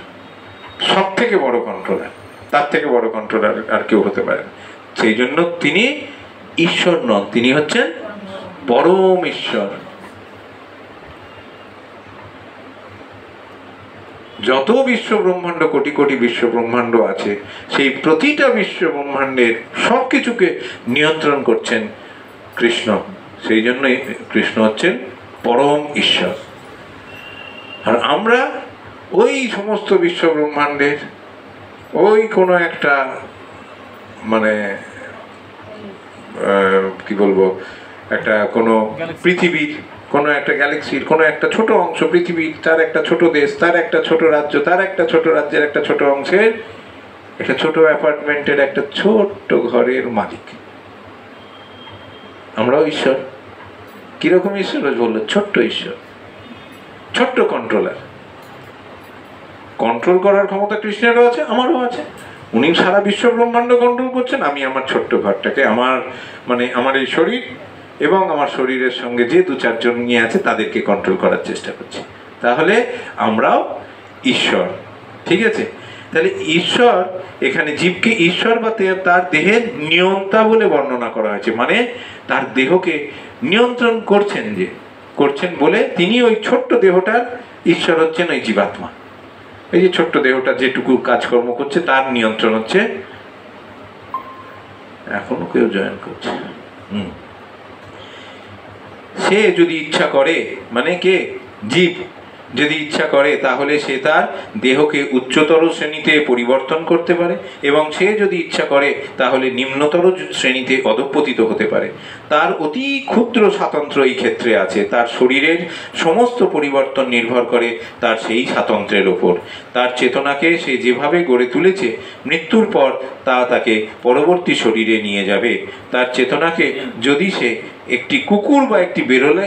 সব থেকে বড় কন্ট্রোলার। তার থেকে বড় কন্ট্রোলার আর কেউ হতে পারে না। সেই জন্য তিনি ঈশ্বর নন, তিনি হচ্ছেন পরম ঈশ্বর। যত বিশ্ব ব্রহ্মাণ্ড, কোটি কোটি বিশ্ব ব্রহ্মাণ্ড আছে, সেই প্রতিটা বিশ্ব ব্রহ্মাণ্ডের সবকিছুকে নিয়ন্ত্রণ করছেন কৃষ্ণ। সেই জন্যই কৃষ্ণ হচ্ছেন পরম ঈশ্বর। আর আমরা ওই সমস্ত বিশ্ব ব্রহ্মাণ্ডের ওই কোনো একটা মানে কি বলবো, একটা কোনো পৃথিবীর কোনো একটা গ্যালাক্সির কোনো একটা ছোট অংশ, পৃথিবীর তার একটা ছোট দেশ, তার একটা ছোট রাজ্য, তার একটা ছোট রাজ্যের একটা ছোট অংশের একটা ছোট অ্যাপার্টমেন্টের একটা ছোট্ট ঘরের মালিক। আমরাও ঈশ্বর। কিরকম ঈশ্বর বললো? ছোট্ট ঈশ্বর, ছোট্ট কন্ট্রোলার। কন্ট্রোল করার ক্ষমতা কৃষ্ণেরও আছে, আমারও আছে। উনি সারা বিশ্ব ব্রহ্মাণ্ড কন্ট্রোল করছেন, আমি আমার ছোট্ট ঘরটাকে, আমার এই শরীর এবং আমার শরীরের সঙ্গে যে দু চারজন নিয়ে আছে তাদেরকে কন্ট্রোল করার চেষ্টা করছি। তাহলে আমরাও ঈশ্বর, ঠিক আছে? তাহলে ঈশ্বর, এখানে জীবকে ঈশ্বর বা তার দেহের নিয়ন্তা বলে বর্ণনা করা হয়েছে। মানে তার দেহকে নিয়ন্ত্রণ করছেন বলে তিনি ওই ছোট্ট দেহটার ঈশ্বর হচ্ছেন ওই জীবাত্মা। এই যে ছোট্ট দেহটা যেটুকু কাজকর্ম করছে তার নিয়ন্ত্রণ হচ্ছে, এখনো কেউ জয়েন করছে। সে যদি ইচ্ছা করে, মানে কে? জীব যদি ইচ্ছা করে তাহলে সে তার দেহকে উচ্চতর শ্রেণীতে পরিবর্তন করতে পারে, এবং সে যদি ইচ্ছা করে তাহলে নিম্নতর শ্রেণীতে অধঃপতিত হতে পারে। তার অতি ক্ষুদ্র স্বাতন্ত্র্য এই ক্ষেত্রে আছে। তার শরীরের সমস্ত পরিবর্তন নির্ভর করে তার সেই স্বাতন্ত্র্যের ওপর। তার চেতনাকে সে যেভাবে গড়ে তুলেছে, মৃত্যুর পর তা তাকে পরবর্তী শরীরে নিয়ে যাবে। তার চেতনাকে যদি সে একটি কুকুর বা একটি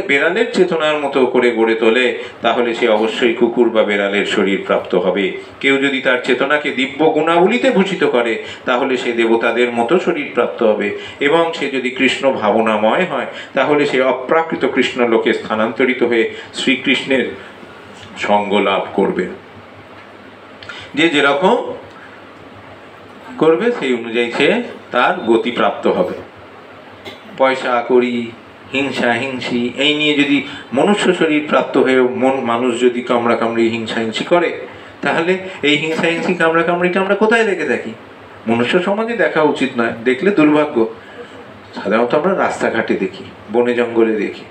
বেড়ালের চেতনার মতো করে গড়ে তোলে, তাহলে সে অবশ্যই কুকুর বা বেড়ালের শরীর প্রাপ্ত হবে। কেউ যদি তার চেতনাকে দিব্য গুণাবলীতে ভূষিত করে, তাহলে সে দেবতাদের মতো শরীর প্রাপ্ত হবে। এবং সে যদি কৃষ্ণ ভাবনাময় হয়, তাহলে সে অপ্রাকৃত কৃষ্ণ লোকে স্থানান্তরিত হয়ে শ্রীকৃষ্ণের সঙ্গ লাভ করবে। যে যেরকম করবে সেই অনুযায়ী সে তার গতি প্রাপ্ত হবে। পয়সা করি, হিংসা হিংসি এই নিয়ে যদি মনুষ্য শরীর প্রাপ্ত হয়ে মানুষ যদি কামড়া কামড়ি হিংসা হিংসি করে, তাহলে এই হিংসা হিংসি কামড়া কামড়িটা আমরা কোথায় দেখে থাকি? মনুষ্য সমাজে দেখা উচিত নয়, দেখলে দুর্ভাগ্য। সাধারণত আমরা রাস্তাঘাটে দেখি, বনে জঙ্গলে দেখি,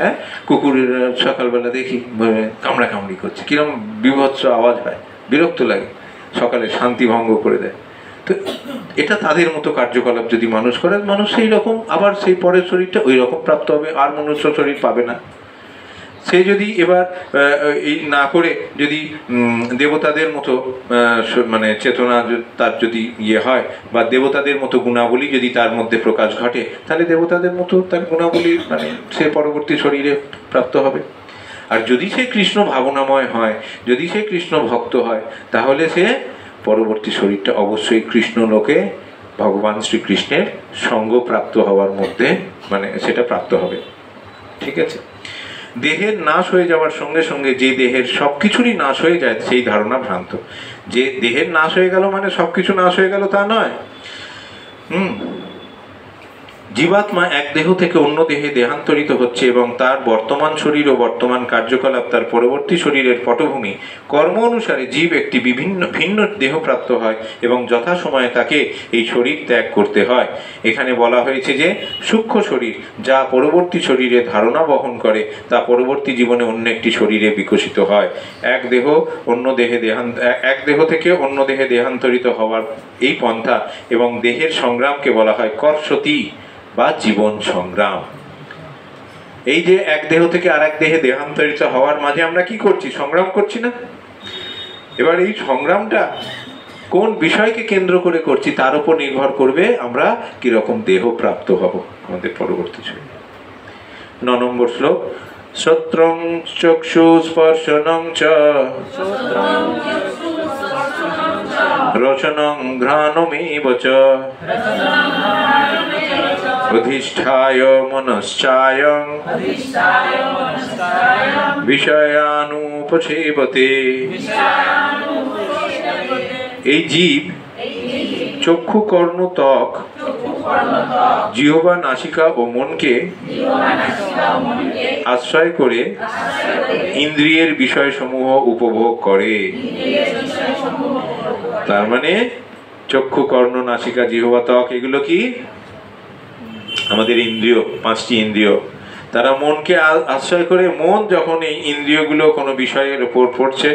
হ্যাঁ, কুকুরের সকালবেলা দেখি কামড়া কামড়ি করছে, কিরম বিভৎস আওয়াজ হয়, বিরক্ত লাগে, সকালে শান্তি ভঙ্গ করে দেয়। তো এটা তাদের মতো কার্যকলাপ যদি মানুষ করে, মানুষ সেই রকম আবার সেই পরের শরীরটা ওই রকম প্রাপ্ত হবে, আর মনুষ্য শরীর পাবে না। সে যদি এবার এই না করে যদি দেবতাদের মতো মানে চেতনা তার যদি ইয়ে হয়, বা দেবতাদের মতো গুণাবলী যদি তার মধ্যে প্রকাশ ঘটে, তাহলে দেবতাদের মতো তার গুণাবলী মানে সে পরবর্তী শরীরে প্রাপ্ত হবে। আর যদি সে কৃষ্ণ ভাবনাময় হয়, যদি সে কৃষ্ণ ভক্ত হয়, তাহলে সে পরবর্তী শরীরটা অবশ্যই কৃষ্ণ লোকে ভগবান শ্রীকৃষ্ণের সঙ্গ প্রাপ্ত হওয়ার মধ্যে মানে সেটা প্রাপ্ত হবে। ঠিক আছে? দেহের নাশ হয়ে যাওয়ার সঙ্গে সঙ্গে যে দেহের সবকিছুরই নাশ হয়ে যায়, সেই ধারণা ভ্রান্ত। যে দেহের নাশ হয়ে গেল মানে সবকিছু নাশ হয়ে গেল তা নয়। জীবাত্মা এক দেহ থেকে অন্য দেহে দেহান্তরিত হচ্ছে, এবং তার বর্তমান শরীর ও বর্তমান কার্যকলাপ তার পরবর্তী শরীরের পটভূমি। কর্ম অনুসারে জীব একটি ভিন্ন দেহ প্রাপ্ত হয়, এবং যথাসময়ে তাকে এই শরীর ত্যাগ করতে হয়। এখানে বলা হয়েছে যে সূক্ষ্ম শরীর যা পরবর্তী শরীরে ধারণা বহন করে, তা পরবর্তী জীবনে অন্য একটি শরীরে বিকশিত হয়। এক দেহ থেকে অন্য দেহে দেহান্তরিত হওয়ার এই পন্থা এবং দেহের সংগ্রামকে বলা হয় কর্ষতি বা জীবন সংগ্রাম। এই যে এক দেহ থেকে আর এক দেহে দেহান্তরিত হওয়ার মাঝে আমরা কি করছি? সংগ্রাম করছি না? এবার এই সংগ্রামটা কোন বিষয়কে কেন্দ্র করে করছি তার উপর নির্ভর করবে আমরা কিরকম দেহ প্রাপ্ত হব আমাদের পরবর্তী শরীরে। 9 নম্বর শ্লোক। শ্রোত্রং চক্ষু স্পর্শনং চ রচনং ঘ্রাণমেব চ অধিষ্ঠায় মনশ্চায়ং বিষয়ানুপসেবতে। এই জীব চক্ষু কর্ণ ত্বক জিহ্বা নাসিকা ও মনকে আশ্রয় করে ইন্দ্রিয়ের বিষয়সমূহ উপভোগ করে। তার মানে চক্ষু কর্ণ নাসিকা জিহ্বা ত্বক এগুলো কি আমাদের ইন্দ্রিয়, 5টি ইন্দ্রিয়। তারা মনকে আশ্রয় করে, মন যখন এই ইন্দ্রিয়গুলো কোনো বিষয়ের উপর পড়ছে,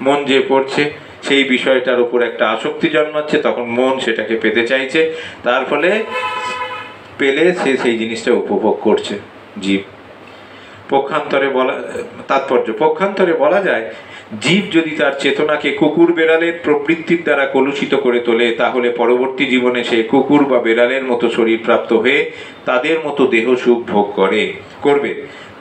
মন যে পড়ছে সেই বিষয়টার উপর একটা আসক্তি জন্মাচ্ছে, তখন মন সেটাকে পেতে চাইছে, তার ফলে পেলে সে সেই জিনিসটা উপভোগ করছে জীব। পক্ষান্তরে বলা যায় জীব যদি তার চেতনাকে কুকুর বেড়ালের প্রবৃত্তির দ্বারা কলুষিত করে তোলে, তাহলে পরবর্তী জীবনে সে কুকুর বা বেড়ালের মতো শরীর প্রাপ্ত হয়ে তাদের মতো দেহ সুখ ভোগ করবে।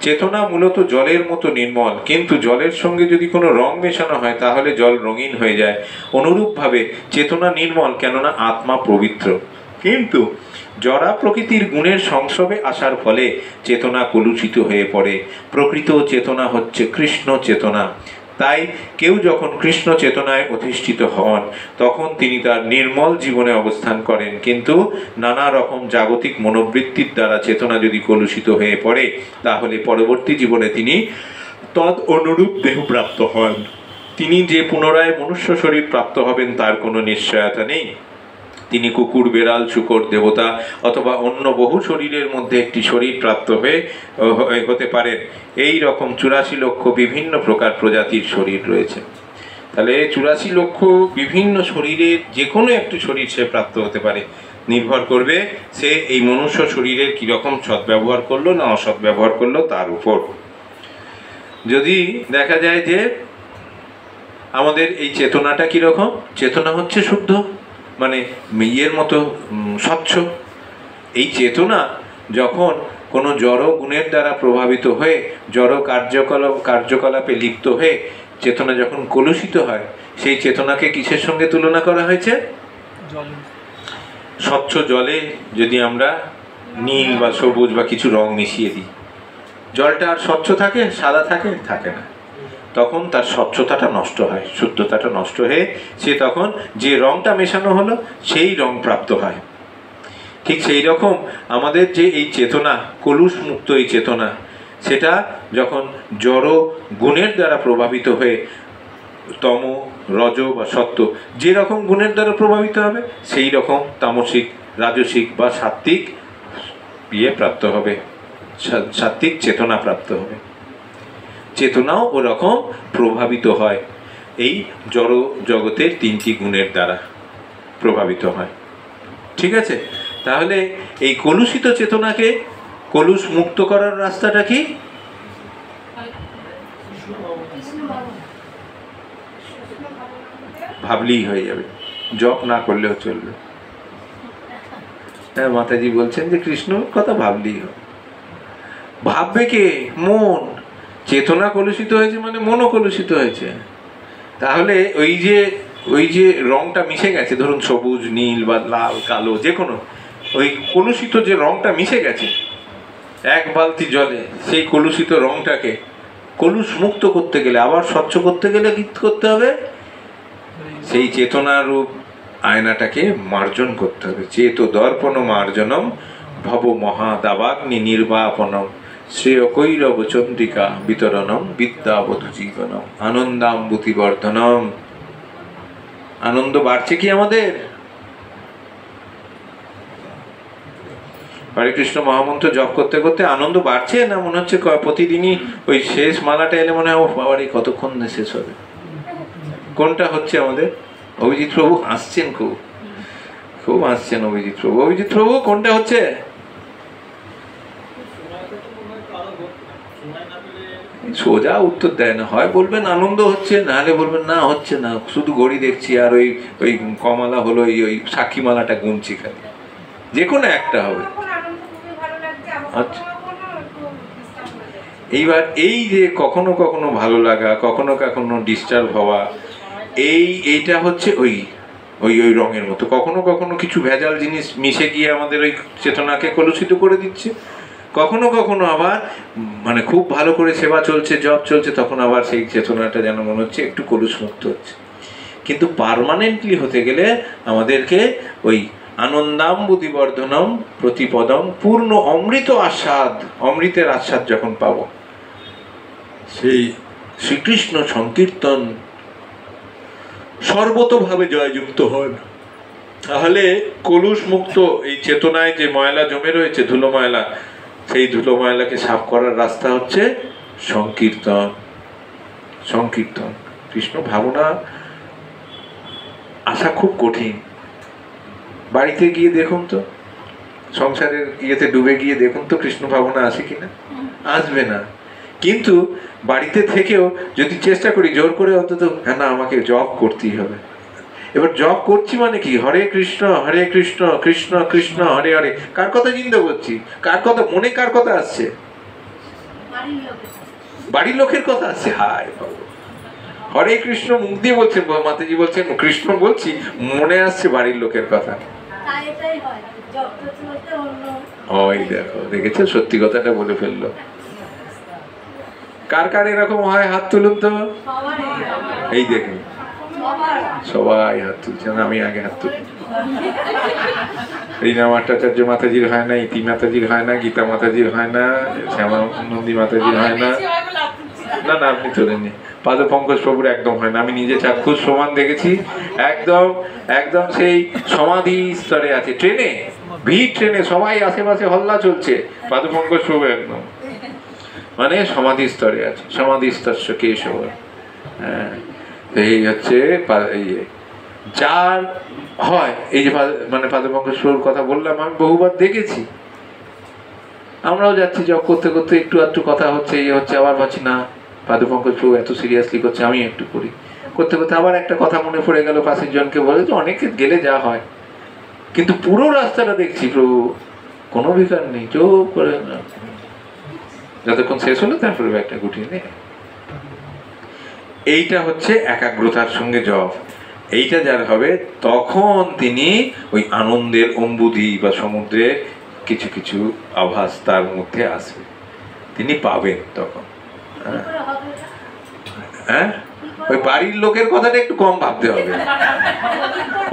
চেতনা মূলত জলের মতো নির্মল, কিন্তু জলের সঙ্গে যদি কোনো রং মেশানো হয় তাহলে জল রঙিন হয়ে যায়। অনুরূপভাবে চেতনা নির্মল, কেননা আত্মা পবিত্র, কিন্তু জড়া প্রকৃতির গুণের সংস্রবে আসার ফলে চেতনা কলুষিত হয়ে পড়ে। প্রকৃত চেতনা হচ্ছে কৃষ্ণ চেতনা। তাই কেউ যখন কৃষ্ণ চেতনায় অধিষ্ঠিত হন, তখন তিনি তার নির্মল জীবনে অবস্থান করেন। কিন্তু নানা রকম জাগতিক মনোবৃত্তির দ্বারা চেতনা যদি কলুষিত হয়ে পড়ে, তাহলে পরবর্তী জীবনে তিনি তদ অনুরূপ দেহ প্রাপ্ত হন। তিনি যে পুনরায় মনুষ্য শরীর প্রাপ্ত হবেন তার কোনো নিশ্চয়তা নেই। তিনি কুকুর, বেড়াল, শূকর, দেবতা অথবা অন্য বহু শরীরের মধ্যে একটি শরীর প্রাপ্ত হতে পারেন। এই রকম 84 লক্ষ বিভিন্ন প্রকার প্রজাতির শরীর রয়েছে। তাহলে 84 লক্ষ বিভিন্ন শরীরের যে কোনো একটি শরীর সে প্রাপ্ত হতে পারে, নির্ভর করবে সে এই মনুষ্য শরীরের কীরকম সদ্ব্যবহার করলো না অসৎ ব্যবহার করলো তার উপর। যদি দেখা যায় যে আমাদের এই চেতনাটা কীরকম, চেতনা হচ্ছে শুদ্ধ, মানে ইয়ের মতো স্বচ্ছ। এই চেতনা যখন কোনো জড় গুণের দ্বারা প্রভাবিত হয়ে জড় কার্যকলাপে লিপ্ত হয়ে চেতনা যখন কলুষিত হয়, সেই চেতনাকে কিসের সঙ্গে তুলনা করা হয়েছে? স্বচ্ছ জলে যদি আমরা নীল বা সবুজ বা কিছু রং মিশিয়ে দিই, জলটা আর স্বচ্ছ থাকে? সাদা থাকে? থাকে না। তখন তার স্বচ্ছতাটা নষ্ট হয়, শুদ্ধতাটা নষ্ট হয়ে সে তখন যে রংটা মেশানো হলো সেই রং প্রাপ্ত হয়। ঠিক সেই রকম আমাদের যে এই চেতনা, কলুষ মুক্ত এই চেতনা, সেটা যখন জড় গুণের দ্বারা প্রভাবিত হয়ে তম, রজ বা সত্য যে রকম গুণের দ্বারা প্রভাবিত হবে সেই রকম তামসিক, রাজসিক বা সাত্ত্বিক প্রাপ্ত হবে, সাত্ত্বিক চেতনা প্রাপ্ত হবে। চেতনাও ওরকম প্রভাবিত হয় এই জড় জগতের 3টি গুণের দ্বারা প্রভাবিত হয়। ঠিক আছে? তাহলে এই কলুষিত চেতনাকে কলুষ মুক্ত করার রাস্তাটা কি? ভাবলেই হয়ে যাবে, জপ না করলেও চলবে। হ্যাঁ, মাতাজি বলছেন যে কৃষ্ণর কথা ভাবলেই হবে। ভাববে কে? মন। চেতনা কলুষিত হয়েছে মানে মনও কলুষিত হয়েছে। তাহলে ওই যে রংটা মিশে গেছে, ধরুন সবুজ, নীল বা লাল, কালো, যে কোনো ওই কলুষিত যে রংটা মিশে গেছে এক বালতি জলে, সেই কলুষিত রংটাকে কলুষ মুক্ত করতে গেলে, আবার স্বচ্ছ করতে গেলে কি করতে হবে? সেই চেতনারূপ আয়নাটাকে মার্জন করতে হবে। চেত দর্পণ মার্জনম ভব মহাদাবাগ্নি নির্বাপনম শ্রেয় কৈরব চন্দ্রিকা বিতরণম বিদ্যাবধূ জীবনম আনন্দাম্বুতি বর্ধনম। আনন্দ বাড়ছে কি আমাদের? হরে কৃষ্ণ মহামন্ত্র জপ করতে করতে আনন্দ বাড়ছে, না মনে হচ্ছে প্রতিদিনই ওই শেষ মালাটা এলে মনে হয় ও বাবার এই কতক্ষণ শেষ হবে? কোনটা হচ্ছে আমাদের? অভিজিৎ প্রভু হাসছেন, খুব হাসছেন অভিজিৎ প্রভু। অভিজিৎ প্রভু কোনটা হচ্ছে? সোজা উত্তর দেয় না, হয় বলবেন আনন্দ হচ্ছে, নাহলে বলবেন না হচ্ছে না, শুধু ঘড়ি দেখছি আর ওই কমালা হলো ওই সাক্ষী মালাটা গুনছি খালি। যে কোনো একটা হবে। আচ্ছা, এইবার এই যে কখনো কখনো ভালো লাগা, কখনো কখনো ডিস্টার্ব হওয়া, এইটা হচ্ছে ওই ওই ওই রঙের মতো। কখনো কখনো কিছু ভেজাল জিনিস মিশে গিয়ে আমাদের ওই চেতনাকে কলুষিত করে দিচ্ছে। কখনো কখনো আবার মানে খুব ভালো করে সেবা চলছে, জপ চলছে, তখন আবার সেই চেতনাটা যেন মনে হচ্ছে একটু কলুষ মুক্ত হচ্ছে। কিন্তু পার্মানেন্টলি হতে গেলে আমাদেরকে ওই আনন্দাম্বুতি বর্ধনম প্রতিপদম পূর্ণ অমৃত আস্বাদ, অমৃতের আস্বাদ যখন পাবো, সেই শ্রীকৃষ্ণ সংকীর্তন সর্বতোভাবে জয়যুক্ত হন, তাহলে কলুষ মুক্ত এই চেতনায় যে ময়লা জমে রয়েছে, ধুলো ময়লা, সেই ধুলো ময়লাকে সাফ করার রাস্তা হচ্ছে সংকীর্তন। সংকীর্তন, কৃষ্ণ ভাবনা আসা খুব কঠিন। বাড়িতে গিয়ে দেখুন তো, সংসারের ইয়েতে ডুবে গিয়ে দেখুন তো কৃষ্ণ ভাবনা আসে কিনা? আসবে না। কিন্তু বাড়িতে থেকেও যদি চেষ্টা করি জোর করে, অন্তত হ্যাঁ না আমাকে জপ করতেই হবে। এবার জপ করছি মানে কি? হরে কৃষ্ণ কৃষ্ণ কৃষ্ণ হরে হরে। কার কথা চিন্তা করছি? কার কথা মনে, কার কথা আসছে? বাড়ির লোকের কথা আসছে। হায় বাবু, হরে কৃষ্ণ মুখ দিয়ে বলছেন, মাতাজি বলছেন কৃষ্ণ বলছি, মনে আসছে বাড়ির লোকের কথা। ওই দেখো, দেখেছো, সত্যি কথাটা বলে ফেললো। কার কার এরকম হয়? হাত তুলুন তো। এই দেখুন, সবাই হাত তুলছেন, আমি আগে হাত তুলি। রীনা ভট্টাচার্য মাতাজির হয় না, ইতি মাতাজির হয় না, গীতা মাতাজির হয় না, শ্যামা নন্দী মাতাজির হয় না। না না, আপনি তোলেননি। পাদপঙ্কজ প্রভুর একদম হয় না, আমি নিজে চাক্ষুষ প্রমাণ দেখেছি। একদম একদম সেই সমাধি স্তরে আছে, ট্রেনে ভিড়, ট্রেনে সবাই আশেপাশে হল্লা চলছে, পাদপঙ্কজ প্রভু একদম মানে সমাধি স্তরে আছে, সমাধি স্তর কেশব। হ্যাঁ, এই হচ্ছে যার হয় এই যে মানে পাদপঙ্কজ প্রভুর কথা বললাম, আমি বহুবার দেখেছি। আমরাও যাচ্ছি জব করতে করতে একটু একটু কথা হচ্ছে, ইয়ে হচ্ছে, আবার ভাবছি না পাদপঙ্কজ প্রভু এত সিরিয়াসলি করছে, আমি একটু করি, করতে করতে আবার একটা কথা মনে পড়ে গেল, পাশের জনকে বলে যে অনেকে গেলে যা হয়, কিন্তু পুরো রাস্তাটা দেখছি প্রভু কোনো বিকার নেই, চোখ করে না, যতক্ষণ শেষ হলো তারপরে একটা গুটিয়ে নেই। এইটা হচ্ছে একাগ্রতার সঙ্গে জপ। এইটা যার হবে তখন তিনি ওই আনন্দের অম্বুদি বা সমুদ্রের কিছু কিছু আভাস তার মধ্যে আসবে, তিনি পাবেন তখন। হ্যাঁ, ওই বাড়ির লোকের কথাটা একটু কম ভাবতে হবে।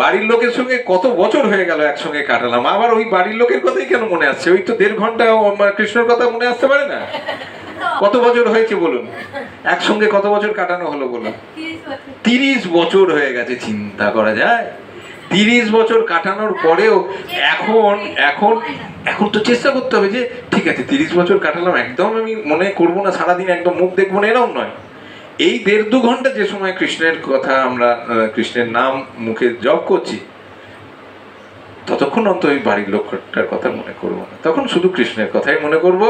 বাড়ির লোকের সঙ্গে কত বছর হয়ে গেল একসঙ্গে কাটালাম, আবার ওই বাড়ির লোকের কথাই কেন মনে আসছে? ওই তো 1.5 ঘন্টা কৃষ্ণর কথা মনে আসতে পারে না? কত বছর হয়েছে বলুন, একসঙ্গে কত বছর কাটানো হলো বলুন? 30 বছর হয়ে গেছে। চিন্তা করা যায় 30 বছর কাটানোর পরেও এখন এখন এখন তো চেষ্টা করতে হবে যে ঠিক আছে 30 বছর কাটালাম, একদম আমি মনে করবো না সারাদিন, একদম মুখ দেখবো না, এরকম নয়। এই 1.5-2 ঘন্টা যে সময় কৃষ্ণের কথা আমরা কৃষ্ণের নাম মুখে জপ করছি, ততক্ষণ অন্তত ওই বাড়ির লোকটার কথা মনে করবো না, তখন শুধু কৃষ্ণের কথাই মনে করব।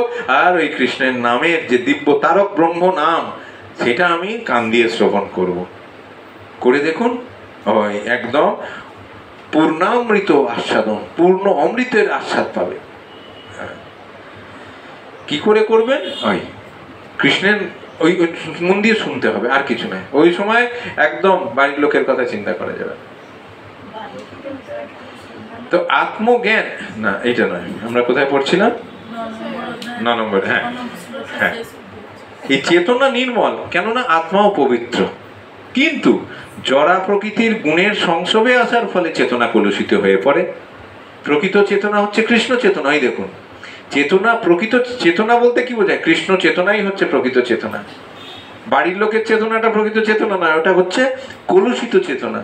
আর ওই কৃষ্ণের নামের যে দিব্য তারক ব্রহ্ম নাম, সেটা আমি কান দিয়ে শ্রবণ করব। করে দেখুন ওই একদম পূর্ণামৃত আস্বাদন, পূর্ণ অমৃতের আস্বাদ পাবে। কি করে করবেন? ওই কৃষ্ণের ওই মন দিয়ে শুনতে হবে, আর কিছু নয়। ওই সময় একদম বাড়ির লোকের কথা চিন্তা করা যাবে। তো আত্মজ্ঞান না, এটা নয়, আমরা কোথায় পড়ছিলাম? 9 নম্বর। হ্যাঁ হ্যাঁ, এই চেতনা নির্মল, কেননা আত্মাও পবিত্র, কিন্তু জড়া প্রকৃতির গুণের সংসর্গে আসার ফলে চেতনা কলুষিত হয়ে পড়ে। প্রকৃত চেতনা হচ্ছে কৃষ্ণ চেতনা। এই দেখুন, চেতনা, প্রকৃত চেতনা বলতে কি বোঝায়? কৃষ্ণ চেতনাই হচ্ছে প্রকৃত চেতনা। বাড়ির লোকের চেতনাটা প্রকৃত চেতনা নয়, ওটা হচ্ছে কলুষিত চেতনা।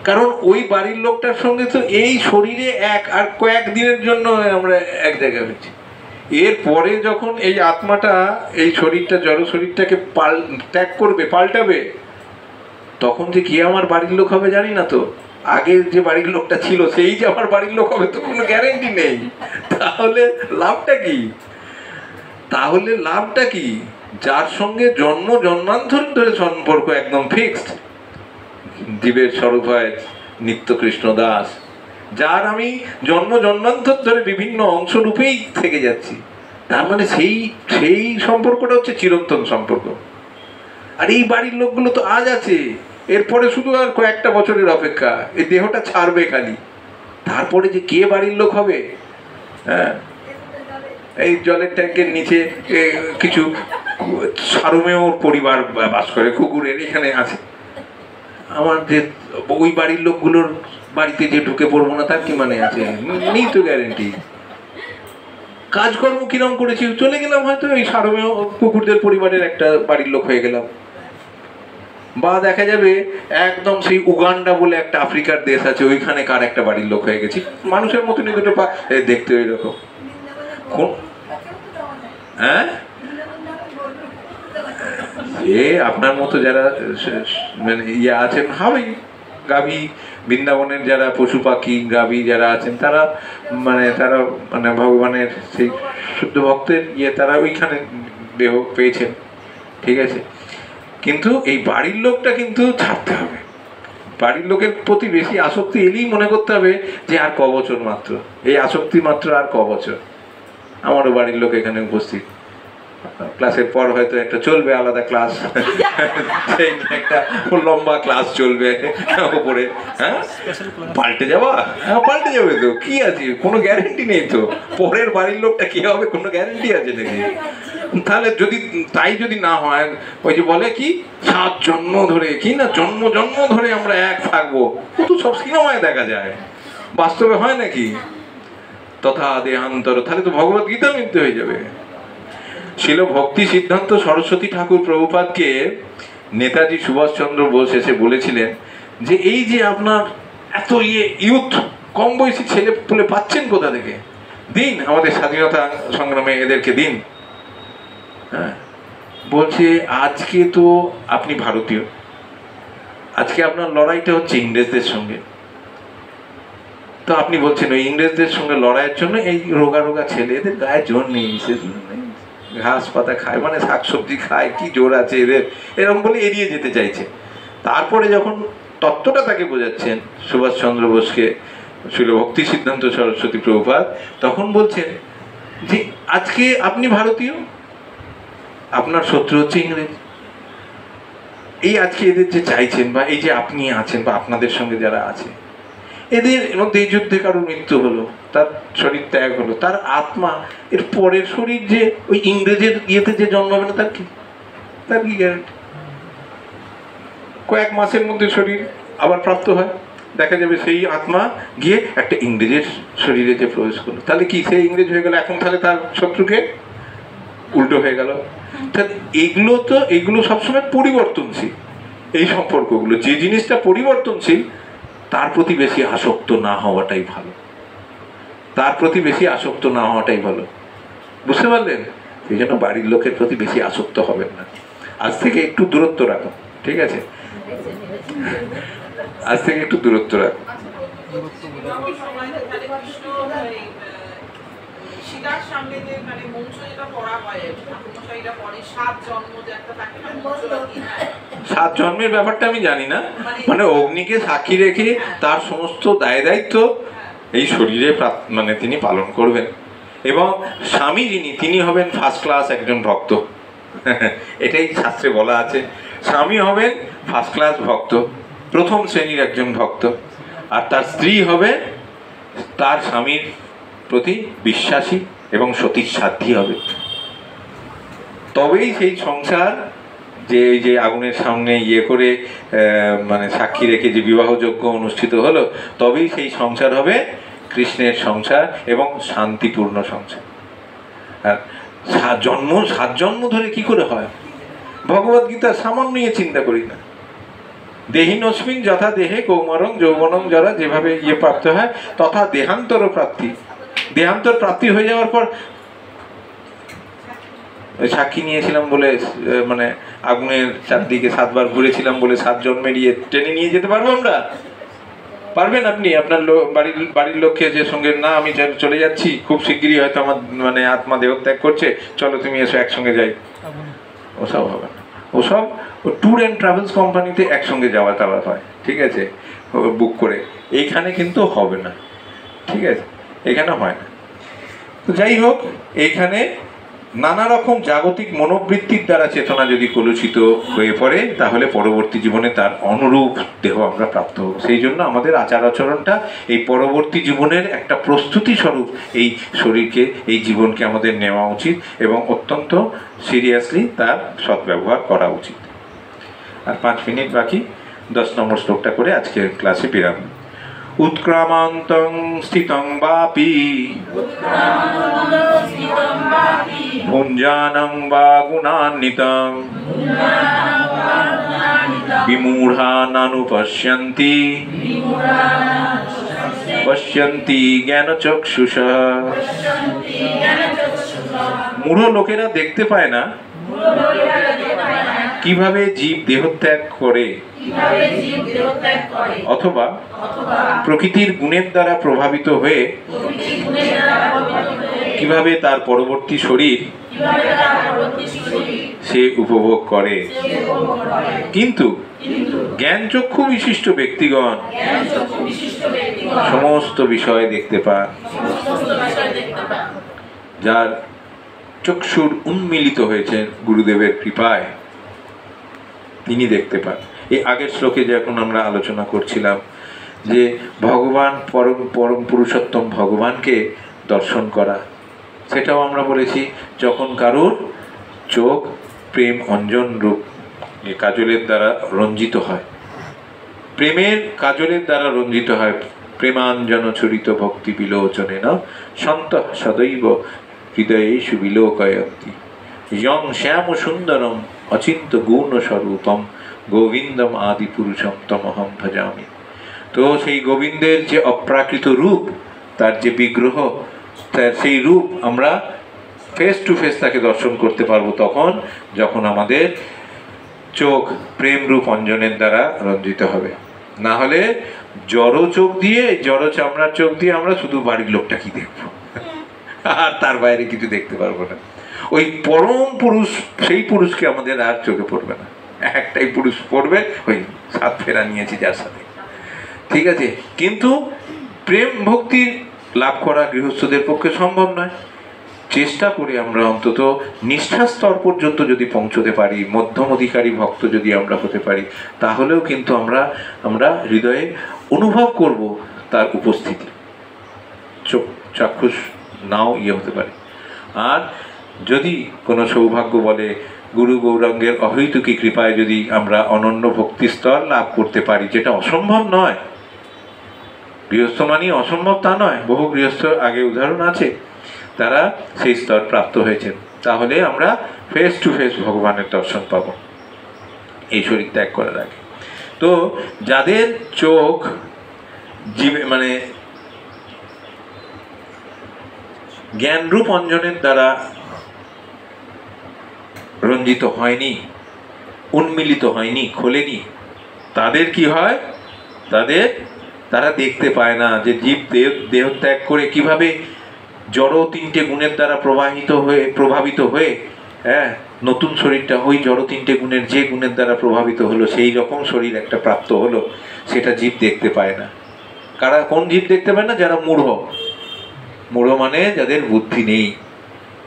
কারণ ওই বাড়ির লোকটার সঙ্গে তো এই শরীরে আর কয়েক দিনের জন্য আমরা এক জায়গায় হচ্ছি। এরপরে যখন এই আত্মাটা এই শরীরটা, জড় শরীরটাকে ত্যাগ করবে, পাল্টাবে, তখন যে কি আমার বাড়ির লোক হবে জানি না তো। আগের যে বাড়ির লোকটা ছিল সেই যে আমার বাড়ির লোক হবে তো কোনো গ্যারেন্টি নেই। তাহলে লাভটা কি? তাহলে লাভটা কি? যার সঙ্গে জন্ম জন্মান্তর ধরে সম্পর্ক একদম ফিক্সড, জীবের স্বরূপ হয় নিত্য কৃষ্ণ দাস, যার আমি জন্ম জন্মান্তর ধরে বিভিন্ন অংশ রূপেই থেকে যাচ্ছি, তার মানে সেই সম্পর্কটা হচ্ছে চিরন্তন সম্পর্ক। আর এই বাড়ির লোকগুলো তো আজ আছে, এরপরে শুধু আর কয়েকটা বছরের অপেক্ষা, এই দেহটা ছাড়বে খালি, তারপরে যে কে বাড়ির লোক হবে। হ্যাঁ, এই জলের ট্যাঙ্কের নিচে কিছু সারমেয় পরিবার বাস করে, কুকুরের এখানে আছে। আমার যে ওই বাড়ির লোকগুলোর বাড়িতে যে ঢুকে পড়বো না তার কি মানে আছে? নেই তো গ্যারেন্টি। কাজকর্ম কিরম করেছি, চলে গেলাম হয়তো এই সারমেয় কুকুরদের পরিবারের একটা বাড়ির লোক হয়ে গেলাম। বা দেখা যাবে একদম সেই উগান্ডা বলে একটা আফ্রিকার দেশ আছে, ওইখানে কার একটা বাড়ির লোক হয়ে গেছি। মানুষের মতনই দুটো দেখতে ওই রকম। হ্যাঁ, এ আপনার মতো যারা মানে ইয়ে আছেন হবেই, গাভী বৃন্দাবনের যারা পশু পাখি গাভী যারা আছেন, তারা মানে ভগবানের সেই শুদ্ধ ভক্তের ইয়ে, তারা ওইখানে দেহ পেয়েছেন, ঠিক আছে। কিন্তু এই বাড়ির লোকটা কিন্তু ছাড়তে হবে। বাড়ির লোকের প্রতি বেশি আসক্তি এলেই মনে করতে হবে যে আর ক বছর মাত্র, এই আসক্তি মাত্র আর ক বছর। আমারও বাড়ির লোক এখানে উপস্থিত, ক্লাসের পর হয়তো একটা চলবে আলাদা ক্লাস, একটা লম্বা ক্লাস চলবে উপরে। হ্যাঁ, পাল্টে যাওয়া, হ্যাঁ পাল্টে যাবে তো, কি আছে, কোনো গ্যারেন্টি নেই তো। পরের বাড়ির লোকটা কি হবে কোনো গ্যারেন্টি আছে নাকি? তাহলে যদি না হয়, ওই যে বলে কি 7 জন্ম ধরে, কি না জন্ম জন্ম ধরে আমরা এক থাকবো, ও তো সব সিনেমায় দেখা যায়, বাস্তবে হয় নাকি? তথা দেহান্তর, তাহলে তো ভগবত গীতা মিথ্যে হয়ে যাবে। শিল ভক্তি সিদ্ধান্ত সরস্বতী ঠাকুর প্রভুপাদকে নেতাজি সুভাষচন্দ্র বোস এসে বলেছিলেন যে এই যে আপনার এত ইউথ, কম বয়সী ছেলে পুলে পাচ্ছেন কোথা থেকে, দিন আমাদের স্বাধীনতা সংগ্রামে এদেরকে দিন। হ্যাঁ, বলছে আজকে তো আপনি ভারতীয়, আজকে আপনার লড়াইটা হচ্ছে ইংরেজদের সঙ্গে, তো আপনি বলছেন ওই ইংরেজদের সঙ্গে লড়াইয়ের জন্য এই রোগা রোগা ছেলে, এদের গায়ে জোর নেই, ঘাস পাতা খায়, মানে শাকসবজি খায়, কি জোর আছে এদের, এরকম বলে এড়িয়ে যেতে চাইছে। তারপরে যখন তত্ত্বটা তাকে বোঝাচ্ছেন সুভাষচন্দ্র বোসকে ছিল ভক্তি সিদ্ধান্ত সরস্বতী প্রভুপাদ, তখন বলছেন যে আজকে আপনি ভারতীয়, আপনার শত্রু হচ্ছে ইংরেজ। এই আজকে এদের যে চাইছেন, বা এই যে আপনি আছেন বা আপনাদের সঙ্গে যারা আছে, এদের মধ্যে এই যুদ্ধে কারোর মৃত্যু হলো, তার শরীর ত্যাগ হলো, তার আত্মা এর পরের শরীর যে ওই ইংরেজের ইয়েতে যে জন্মাবে না, তার কি গ্যারান্টি? কয়েক মাসের মধ্যে শরীর আবার প্রাপ্ত হয়, দেখা যাবে সেই আত্মা গিয়ে একটা ইংরেজের শরীরে যে প্রবেশ করলো, তাহলে কি সেই ইংরেজ হয়ে গেল? এখন তাহলে তার শত্রুকে উল্টো হয়ে গেল। তাহলে এগুলো সবসময় পরিবর্তনশীল, এই সম্পর্কগুলো, যে জিনিসটা পরিবর্তনশীল তার প্রতি বেশি আসক্ত না হওয়াটাই ভালো, তার প্রতি বেশি আসক্ত না হওয়াটাই ভালো, বুঝতে পারলেন? এই জন্য বাড়ির লোকের প্রতি বেশি আসক্ত হবেন না, আজ থেকে একটু দূরত্ব রাখুন, ঠিক আছে? আজ থেকে একটু দূরত্ব রাখুন। সীতার সামনে যে মানে মঞ্চ যেটা পড়া হয়, ঠাকুরমশাইরা পড়ে 7 জন্ম যে একটা থাকে না, মঞ্চটা কি? 7 জন্মের ব্যাপারটা আমি জানি না, মানে অগ্নিকে সাক্ষী রেখে তার সমস্ত দায় দায়িত্ব এই শরীরে মানে তিনি পালন করবেন, এবং স্বামী যিনি, তিনি হবেন ফার্স্ট ক্লাস একজন ভক্ত। এটাই শাস্ত্রে বলা আছে, স্বামী হবেন ফার্স্ট ক্লাস ভক্ত, প্রথম শ্রেণীর একজন ভক্ত, আর তার স্ত্রী হবে তার স্বামীর প্রতি বিশ্বাসী এবং সতীর সাধ্যী হবে। তবেই সেই সংসার, যে আগুনের সামনে করে মানে সাক্ষী রেখে যে বিবাহযোগ্য অনুষ্ঠিত হলো, তবেই সেই সংসার হবে কৃষ্ণের সংসার এবং শান্তিপূর্ণ সংসার। আর 7 জন্ম ধরে কি করে হয়? ভগবদ গীতার সামান্য চিন্তা করি না, দেহিনস্মিন যথা দেহে কৌমারং যৌবনং যারা যেভাবে প্রাপ্ত হয় তথা দেহান্তর প্রাপ্তি। দেহান্তর প্রাপ্তি হয়ে যাওয়ার পর ওই সাক্ষী নিয়েছিলাম বলে, মানে আগুনের চারদিকে 7 বার ঘুরেছিলাম বলে 7 জন্মের টেনে নিয়ে যেতে পারবো আমরা? পারবেন আপনি? আপনার বাড়ির লোককে যে সঙ্গে, না আমি চলে যাচ্ছি, খুব শিগগিরই হয়তো আমার মানে আত্মা দেহত্যাগ করছে, চলো তুমি এসো একসঙ্গে যাই, ওসব হবে না। ওসব ট্যুর অ্যান্ড ট্রাভেলস কোম্পানিতে একসঙ্গে যাওয়া টাওয়া হয়, ঠিক আছে, বুক করে। এইখানে কিন্তু হবে না, ঠিক আছে, এখানে হয় না। তো যাই হোক, এইখানে নানা রকম জাগতিক মনোবৃত্তির দ্বারা চেতনা যদি কলুষিত হয়ে পড়ে, তাহলে পরবর্তী জীবনে তার অনুরূপ দেহ আমরা প্রাপ্ত হব। সেই জন্য আমাদের আচার আচরণটা এই পরবর্তী জীবনের একটা প্রস্তুতি স্বরূপ এই শরীরকে, এই জীবনকে আমাদের নেওয়া উচিত এবং অত্যন্ত সিরিয়াসলি তার সদ্ব্যবহার করা উচিত। আর 5 মিনিট বাকি, 10 নম্বর শ্লোকটা করে আজকের ক্লাসে বিরাম। উৎক্রামান্তং স্থিতং বাপি ভুঞ্জানং বা গুণান্বিতং বিমূঢ়ানানুপশ্যন্তি পশ্যন্তি জ্ঞানচক্ষুষা। মূঢ় লোকেরা দেখতে পায় না কিভাবে জীব দেহত্যাগ করে, অথবা প্রকৃতির গুণের দ্বারা প্রভাবিত হয়ে কিভাবে তার পরবর্তী শরীর সে উপভোগ করে। কিন্তু জ্ঞানচক্ষু বিশিষ্ট ব্যক্তিগণ সমস্ত বিষয় দেখতে পান, যার চক্ষুর উন্মিলিত হয়েছে গুরুদেবের কৃপায়, তিনি দেখতে পান। এই আগের শ্লোকে যখন আমরা আলোচনা করছিলাম যে ভগবান পরম পুরুষোত্তম ভগবানকে দর্শন করা, সেটাও আমরা বলেছি যখন কারোর চোখ প্রেম অঞ্জন রূপ কাজলের দ্বারা রঞ্জিত হয়, প্রেমের কাজলের দ্বারা রঞ্জিত হয়, প্রেমাঞ্জন ছুরিত ভক্তি বিলোচনেন সন্তঃ সদৈব হৃদয়েষু বিলোকয়ন্তি ইয়ং শ্যাম সুন্দরম অচিন্ত গুণ স্বরূপম গোবিন্দম আদি পুরুষম তমহম ভজামি। তো সেই গোবিন্দের যে অপ্রাকৃত রূপ, তার যে বিগ্রহ, তার সেই রূপ আমরা ফেস টু ফেস তাকে দর্শন করতে পারবো তখন যখন আমাদের চোখ প্রেম রূপ অঞ্জনের দ্বারা রঞ্জিত হবে। না হলে জড় চোখ দিয়ে, জড় চামড়ার চোখ দিয়ে আমরা শুধু বাড়ির লোকটা কি দেখবো, আর তার বাইরে কিছু দেখতে পারবো না। ওই পরম পুরুষ, সেই পুরুষকে আমাদের আর চোখে পড়বে না। একটাই পুরুষ পড়বে, ওই সাত ফেরা নিয়েছি যার সাথে, ঠিক আছে। কিন্তু প্রেম ভক্তি লাভ করা গৃহস্থদের পক্ষে সম্ভব নয়। চেষ্টা করে আমরা অন্তত নিষ্ঠা স্তর পর্যন্ত যদি পৌঁছতে পারি, মধ্যম অধিকারী ভক্ত যদি আমরা হতে পারি, তাহলেও কিন্তু আমরা হৃদয়ে অনুভব করব তার উপস্থিতি। চাক্ষুষ নাও হতে পারে। আর যদি কোনো সৌভাগ্য বলে গুরু গৌরাঙ্গের অহৈতুকী কৃপায় যদি আমরা অনন্য ভক্তি স্তর লাভ করতে পারি, যেটা অসম্ভব নয়, গৃহস্থ মানেই অসম্ভব তা নয়, বহু গৃহস্থ আগে উদাহরণ আছে, তারা সেই স্তর প্রাপ্ত হয়েছেন, তাহলে আমরা ফেস টু ফেস ভগবানের দর্শন পাব এই শরীর ত্যাগ করার আগে। তো যাদের চোখ জীবে মানে জ্ঞানরূপ অঞ্জনের দ্বারা রঞ্জিত হয়নি, উন্মিলিত হয়নি, খোলেনি, তাদের কি হয়, তারা দেখতে পায় না যে জীব দেহ ত্যাগ করে কিভাবে জড় তিনটে গুণের দ্বারা প্রভাবিত হয়ে নতুন শরীরটা ওই জড় তিনটে গুণের যে গুণের দ্বারা প্রভাবিত হলো সেই রকম শরীর একটা প্রাপ্ত হলো, সেটা জীব দেখতে পায় না। কোন জীব দেখতে পায় না? যারা মূঢ় মানে যাদের বুদ্ধি নেই,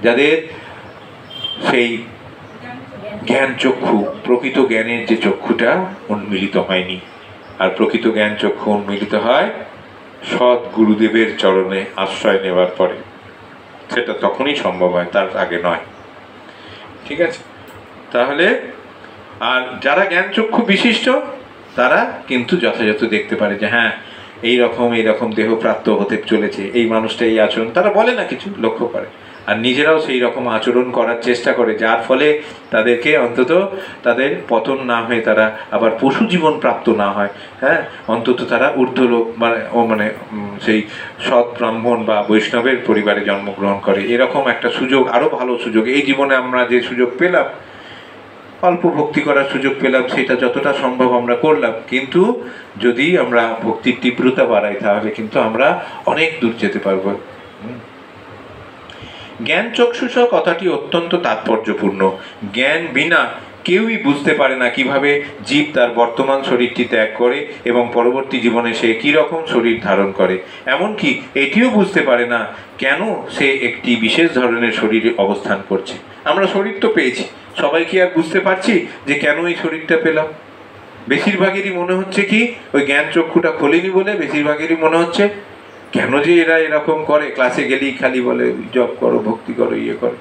যাদের সেই জ্ঞান চক্ষু, প্রকৃত জ্ঞানের যে চক্ষুটা উন্মিলিত হয়নি। আর প্রকৃত জ্ঞান চক্ষু উন্মিলিত হয় সৎ গুরুদেবের চরণে আশ্রয় নেওয়ার পরে, সেটা তখনই সম্ভব হয়, তার আগে নয়। ঠিক আছে? তাহলে আর যারা জ্ঞান চক্ষু বিশিষ্ট তারা কিন্তু যথাযথ দেখতে পারে যে হ্যাঁ এইরকম দেহ প্রাপ্ত হতে চলেছে, এই মানুষটা এই আচরণ, তারা বলে না, কিছু লক্ষ্য করে, আর নিজেরাও সেই রকম আচরণ করার চেষ্টা করে, যার ফলে তাদেরকে অন্তত তাদের পতন না হয়ে তারা আবার পশু জীবন প্রাপ্ত না হয়, অন্তত তারা ঊর্ধ্বলোক মানে সেই সৎ ব্রাহ্মণ বা বৈষ্ণবের পরিবারে জন্মগ্রহণ করে। এরকম একটা সুযোগ, আরও ভালো সুযোগ এই জীবনে আমরা যে সুযোগ পেলাম, অল্প ভক্তি করার সুযোগ পেলাম, সেটা যতটা সম্ভব আমরা করলাম, কিন্তু যদি আমরা ভক্তির তীব্রতা বাড়াই তাহলে কিন্তু আমরা অনেক দূর যেতে পারবো। জ্ঞান চক্ষুষ কথাটি অত্যন্ত তাৎপর্যপূর্ণ। জ্ঞান বিনা কেউই বুঝতে পারে না কিভাবে জীব তার বর্তমান শরীরটি ত্যাগ করে এবং পরবর্তী জীবনে সে কী রকম শরীর ধারণ করে। এমনকি এটিও বুঝতে পারে না কেন সে একটি বিশেষ ধরনের শরীরে অবস্থান করছে। আমরা শরীর তো পেয়েছি, সবাই কি আর বুঝতে পারছি যে কেন এই শরীরটা পেলাম? বেশিরভাগেরই মনে হচ্ছে কি ওই জ্ঞান চক্ষুটা খোলেনি বলে বেশিরভাগেরই মনে হচ্ছে কেন যে এরা এরকম করে, ক্লাসে গেলেই খালি বলে জপ করো, ভক্তি করো, ইয়ে করো,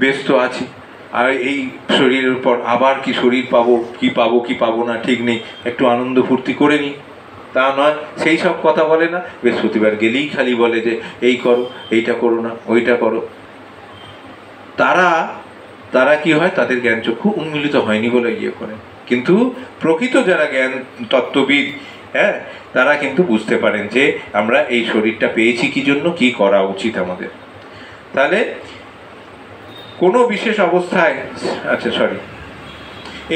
ব্যস্ত আছি, আর এই শরীরের উপর আবার কি শরীর পাবো কি পাবো না ঠিক নেই, একটু আনন্দ ফুর্তি করে নিই, তা নয়, সেই সব কথা বলে না। বৃহস্পতিবার গেলেই খালি বলে যে এই করো, এইটা করো না, ওইটা করো। তারা কি হয়, তাদের জ্ঞানচক্ষু উন্মিলিত হয়নি বলে ইয়ে করে। কিন্তু প্রকৃত যারা জ্ঞান তত্ত্ববিদ, তারা কিন্তু বুঝতে পারেন যে আমরা এই শরীরটা পেয়েছি কি জন্য, কি করা উচিত আমাদের। তাহলে কোনো বিশেষ অবস্থায়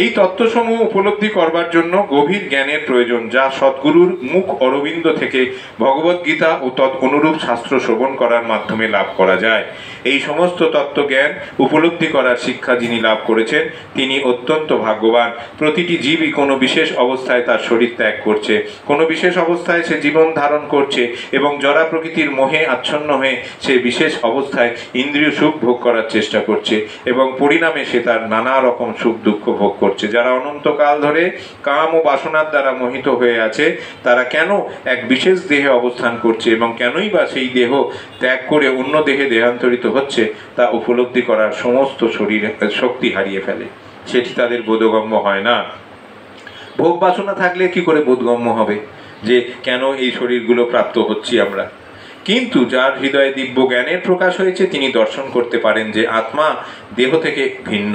এই তত্ত্বসমূহ উপলব্ধি করবার জন্য গভীর জ্ঞানের প্রয়োজন, যা সদ্গুরুর মুখ অরবিন্দ থেকে ভগবদ্গীতা ও তৎ অনুরূপ শাস্ত্র শ্রবণ করার মাধ্যমে লাভ করা যায়। এই সমস্ত তত্ত্বজ্ঞান উপলব্ধি করার শিক্ষা যিনি লাভ করেছেন তিনি অত্যন্ত ভাগ্যবান। প্রতিটি জীবই কোনো বিশেষ অবস্থায় তার শরীর ত্যাগ করছে, কোনো বিশেষ অবস্থায় সে জীবন ধারণ করছে এবং জড়া প্রকৃতির মোহে আচ্ছন্ন হয়ে সে বিশেষ অবস্থায় ইন্দ্রিয় সুখ ভোগ করার চেষ্টা করছে এবং পরিণামে সে তার নানা রকম সুখ দুঃখ ভোগ করছে। যারা অনন্তকাল ধরে কাম ও বাসনার দ্বারা মোহিত হয়ে আছে, তারা কেন এক বিশেষ দেহে অবস্থান করছে এবং কেনই বা সেই দেহ ত্যাগ করে অন্য দেহে দেহান্তরিত হচ্ছে, তা উপলব্ধি করার সমস্ত শক্তি হারিয়ে ফেলে, সেটি তাদের বোধগম্য হয় না। ভোগ বাসনা থাকলে কি করে বোধগম্য হবে যে কেন এই শরীরগুলো প্রাপ্ত হচ্ছি আমরা? কিন্তু যার হৃদয়ে দিব্য জ্ঞানের প্রকাশ হয়েছে তিনি দর্শন করতে পারেন যে আত্মা দেহ থেকে ভিন্ন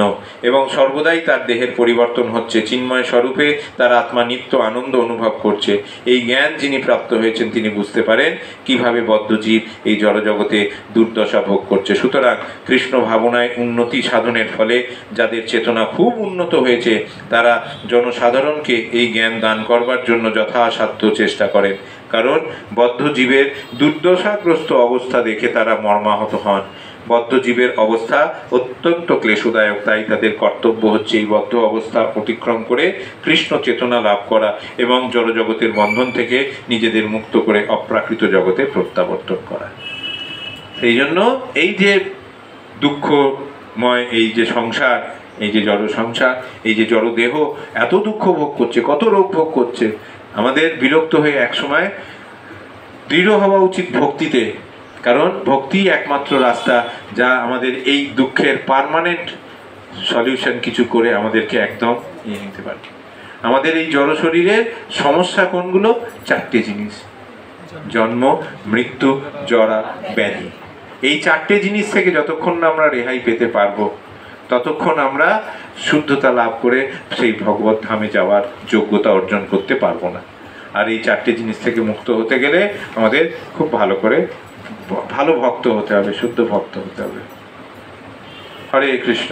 এবং সর্বদাই তার দেহের পরিবর্তন হচ্ছে। চিন্ময় স্বরূপে তার আত্মা নিত্য আনন্দ অনুভব করছে। এই জ্ঞান যিনি প্রাপ্ত হয়েছেন তিনি বুঝতে পারেন কিভাবে বদ্ধজীব এই জড়জগতে দুর্দশা ভোগ করছে। সুতরাং কৃষ্ণ ভাবনায় উন্নতি সাধনের ফলে যাদের চেতনা খুব উন্নত হয়েছে তারা জনসাধারণকে এই জ্ঞান দান করবার জন্য যথাসাধ্য চেষ্টা করেন, কারণ বদ্ধ জীবের দুর্দশাগ্রস্ত অবস্থা দেখে তারা মর্মাহত হন। বদ্ধ জীবের অবস্থা অত্যন্ত ক্লেশদায়ক, তাই তাদের কর্তব্য হচ্ছে এই বদ্ধ অবস্থা অতিক্রম করে কৃষ্ণ চেতনা লাভ করা এবং জড়জগতের বন্ধন থেকে নিজেদের মুক্ত করে অপ্রাকৃত জগতে প্রত্যাবর্তন করা। সেই জন্য এই যে দুঃখময় এই যে সংসার, এই যে জড় সংসার, এই যে জড় দেহ এত দুঃখ ভোগ করছে, কত রোগ ভোগ করছে, আমাদের বিরক্ত হয়ে একসময় দৃঢ় হওয়া উচিত ভক্তিতে, কারণ ভক্তি একমাত্র রাস্তা যা আমাদের এই দুঃখের পার্মানেন্ট সলিউশন কিছু করে আমাদেরকে একদম নিয়ে নিতে পারে। আমাদের এই জড় শরীরের সমস্যা কোনগুলো? 4টে জিনিস: জন্ম, মৃত্যু, জরা, ব্যাধি। এই 4টে জিনিস থেকে যতক্ষণ না আমরা রেহাই পেতে পারবো ততক্ষণ আমরা শুদ্ধতা লাভ করে সেই ভগবত ধামে যাওয়ার যোগ্যতা অর্জন করতে পারবো না। আর এই 4টে জিনিস থেকে মুক্ত হতে গেলে আমাদের খুব ভালো করে ভালো ভক্ত হতে হবে, শুদ্ধ ভক্ত হতে হবে। হরে কৃষ্ণ।